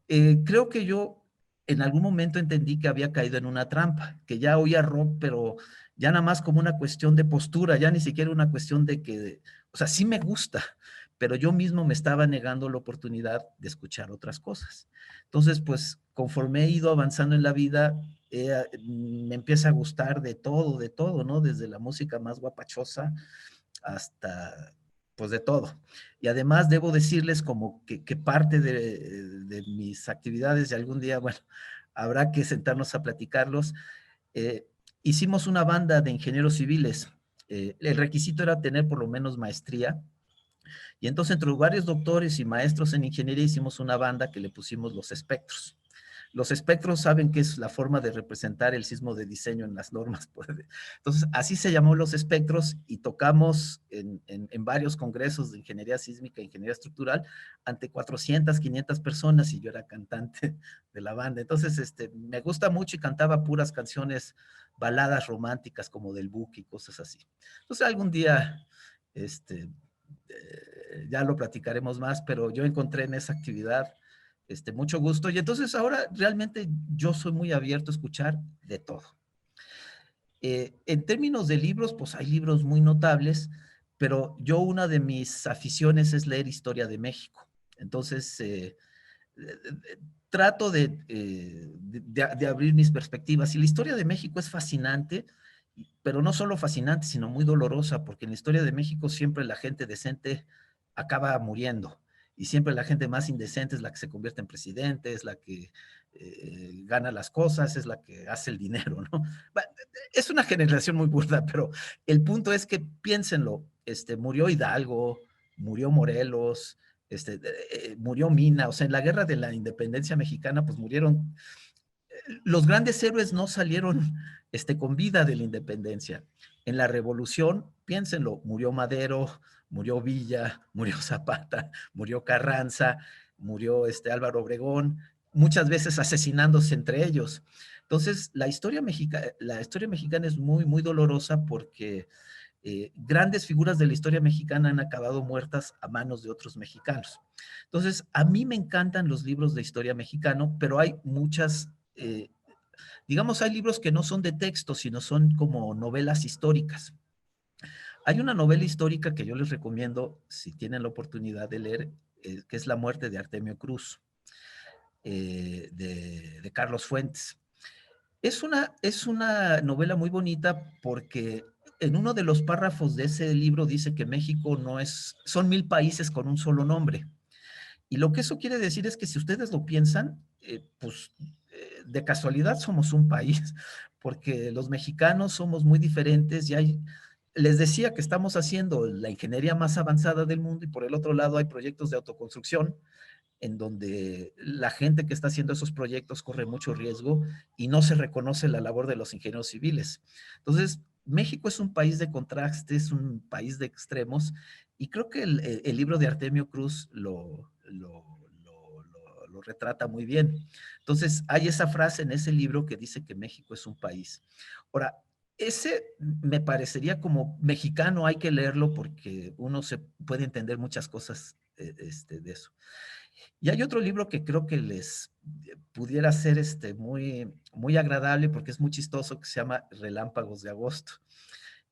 Speaker 3: creo que yo en algún momento entendí que había caído en una trampa, que ya oía rock, pero ya nada más como una cuestión de postura, ya ni siquiera una cuestión de que, o sea, sí me gusta, pero yo mismo me estaba negando la oportunidad de escuchar otras cosas. Entonces, pues, conforme he ido avanzando en la vida, me empieza a gustar de todo, ¿no? Desde la música más guapachosa hasta, pues, de todo. Y además debo decirles como que parte de mis actividades de algún día, bueno, habrá que sentarnos a platicarlos. Hicimos una banda de ingenieros civiles. El requisito era tener por lo menos maestría. Y entonces entre varios doctores y maestros en ingeniería hicimos una banda que le pusimos Los Espectros. los espectros saben que es la forma de representar el sismo de diseño en las normas. Entonces, así se llamó los espectros y tocamos en varios congresos de ingeniería sísmica e ingeniería estructural ante 400, 500 personas y yo era cantante de la banda. Entonces, me gusta mucho y cantaba puras canciones, baladas románticas como del Buki y cosas así. Entonces, algún día, ya lo platicaremos más, pero yo encontré en esa actividad mucho gusto y entonces ahora realmente yo soy muy abierto a escuchar de todo. En términos de libros, pues hay libros muy notables, pero yo una de mis aficiones es leer historia de México. Entonces, trato de abrir mis perspectivas y la historia de México es fascinante, pero no solo fascinante, sino muy dolorosa, porque en la historia de México siempre la gente decente acaba muriendo y siempre la gente más indecente es la que se convierte en presidente, es la que gana las cosas, es la que hace el dinero, ¿no? Es una generación muy burda, pero el punto es que piénsenlo, murió Hidalgo, murió Morelos, murió Mina, o sea, en la guerra de la independencia mexicana, pues murieron, los grandes héroes no salieron con vida de la independencia. En la revolución, piénsenlo, murió Madero, murió Villa, murió Zapata, murió Carranza, murió Álvaro Obregón, muchas veces asesinándose entre ellos. Entonces, la historia mexicana es muy, muy dolorosa porque grandes figuras de la historia mexicana han acabado muertas a manos de otros mexicanos. Entonces, a mí me encantan los libros de historia mexicano, pero hay muchas, digamos, hay libros que no son de texto, sino son como novelas históricas. Hay una novela histórica que yo les recomiendo, si tienen la oportunidad de leer, que es La muerte de Artemio Cruz, de Carlos Fuentes. Es una novela muy bonita porque en uno de los párrafos de ese libro dice que México son 1000 países con un solo nombre. Y lo que eso quiere decir es que si ustedes lo piensan, pues de casualidad somos un país, porque los mexicanos somos muy diferentes y les decía que estamos haciendo la ingeniería más avanzada del mundo y por el otro lado hay proyectos de autoconstrucción en donde la gente que está haciendo esos proyectos corre mucho riesgo y no se reconoce la labor de los ingenieros civiles. Entonces, México es un país de contrastes, un país de extremos, y creo que el libro de Artemio Cruz lo retrata muy bien. Entonces, hay esa frase en ese libro que dice que México es un país. Ahora, ese me parecería como mexicano, hay que leerlo porque uno se puede entender muchas cosas de eso. Y hay otro libro que creo que les pudiera ser muy, muy agradable porque es muy chistoso, que se llama Relámpagos de Agosto,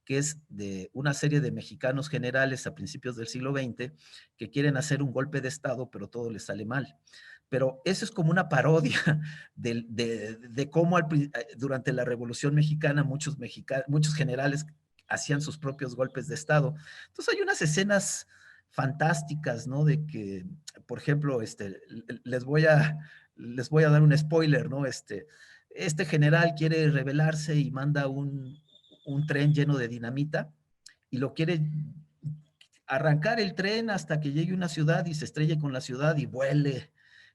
Speaker 3: que es de una serie de mexicanos generales a principios del siglo XX que quieren hacer un golpe de Estado, pero todo les sale mal. Pero eso es como una parodia de cómo durante la Revolución Mexicana muchos generales hacían sus propios golpes de Estado. Entonces hay unas escenas fantásticas, ¿no? De que, por ejemplo, les voy a dar un spoiler, ¿no? Este general quiere rebelarse y manda un tren lleno de dinamita y lo quiere arrancar el tren hasta que llegue a una ciudad y se estrelle con la ciudad y vuele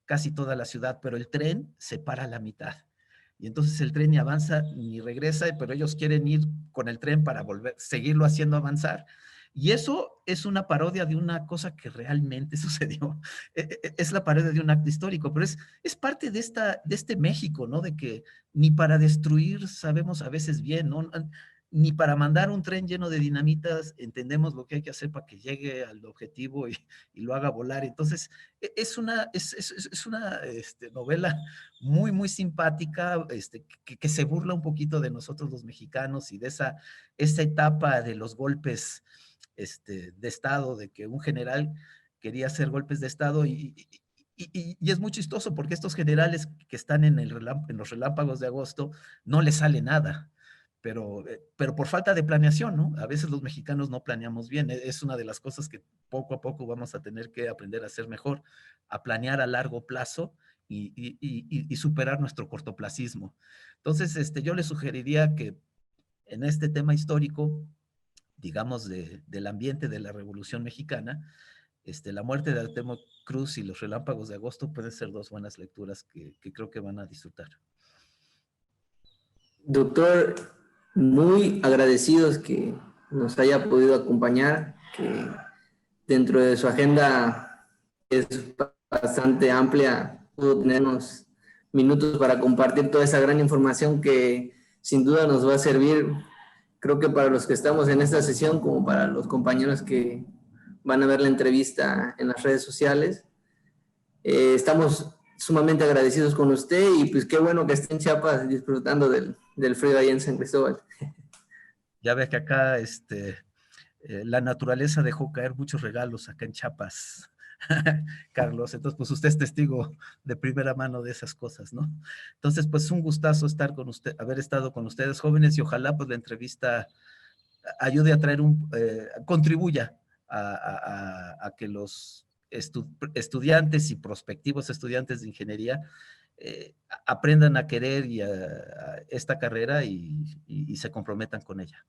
Speaker 3: casi toda la ciudad, pero el tren se para a la mitad. Y entonces el tren ni avanza ni regresa, pero ellos quieren ir con el tren para seguirlo haciendo avanzar. Y eso es una parodia de una cosa que realmente sucedió. Es la parodia de un acto histórico, pero es parte de este México, ¿no? De que ni para destruir sabemos a veces bien, ¿no? Ni para mandar un tren lleno de dinamitas entendemos lo que hay que hacer para que llegue al objetivo y lo haga volar. Entonces, es una novela muy, muy simpática, que se burla un poquito de nosotros los mexicanos y de esa etapa de los golpes de Estado, de que un general quería hacer golpes de Estado y es muy chistoso porque estos generales que están en los relámpagos de agosto no les sale nada. Pero por falta de planeación, ¿no? A veces los mexicanos no planeamos bien. Es una de las cosas que poco a poco vamos a tener que aprender a hacer mejor, a planear a largo plazo y superar nuestro cortoplacismo. Entonces, yo les sugeriría que en este tema histórico, digamos, del ambiente de la Revolución Mexicana, La muerte de Artemo Cruz y Los relámpagos de agosto pueden ser dos buenas lecturas que creo que van a disfrutar.
Speaker 1: Doctor, muy agradecidos que nos haya podido acompañar, que dentro de su agenda es bastante amplia, pudo tenernos minutos para compartir toda esa gran información que sin duda nos va a servir, creo que para los que estamos en esta sesión, como para los compañeros que van a ver la entrevista en las redes sociales. Estamos sumamente agradecidos con usted y pues qué bueno que esté en Chiapas disfrutando del frío ahí en San Cristóbal.
Speaker 3: Ya ve que acá la naturaleza dejó caer muchos regalos acá en Chiapas, Carlos. Entonces, pues usted es testigo de primera mano de esas cosas, ¿no? Entonces, pues un gustazo estar con usted, haber estado con ustedes jóvenes y ojalá pues la entrevista ayude a traer contribuya a que los estudiantes y prospectivos estudiantes de ingeniería aprendan a querer a esta carrera y se comprometan con ella.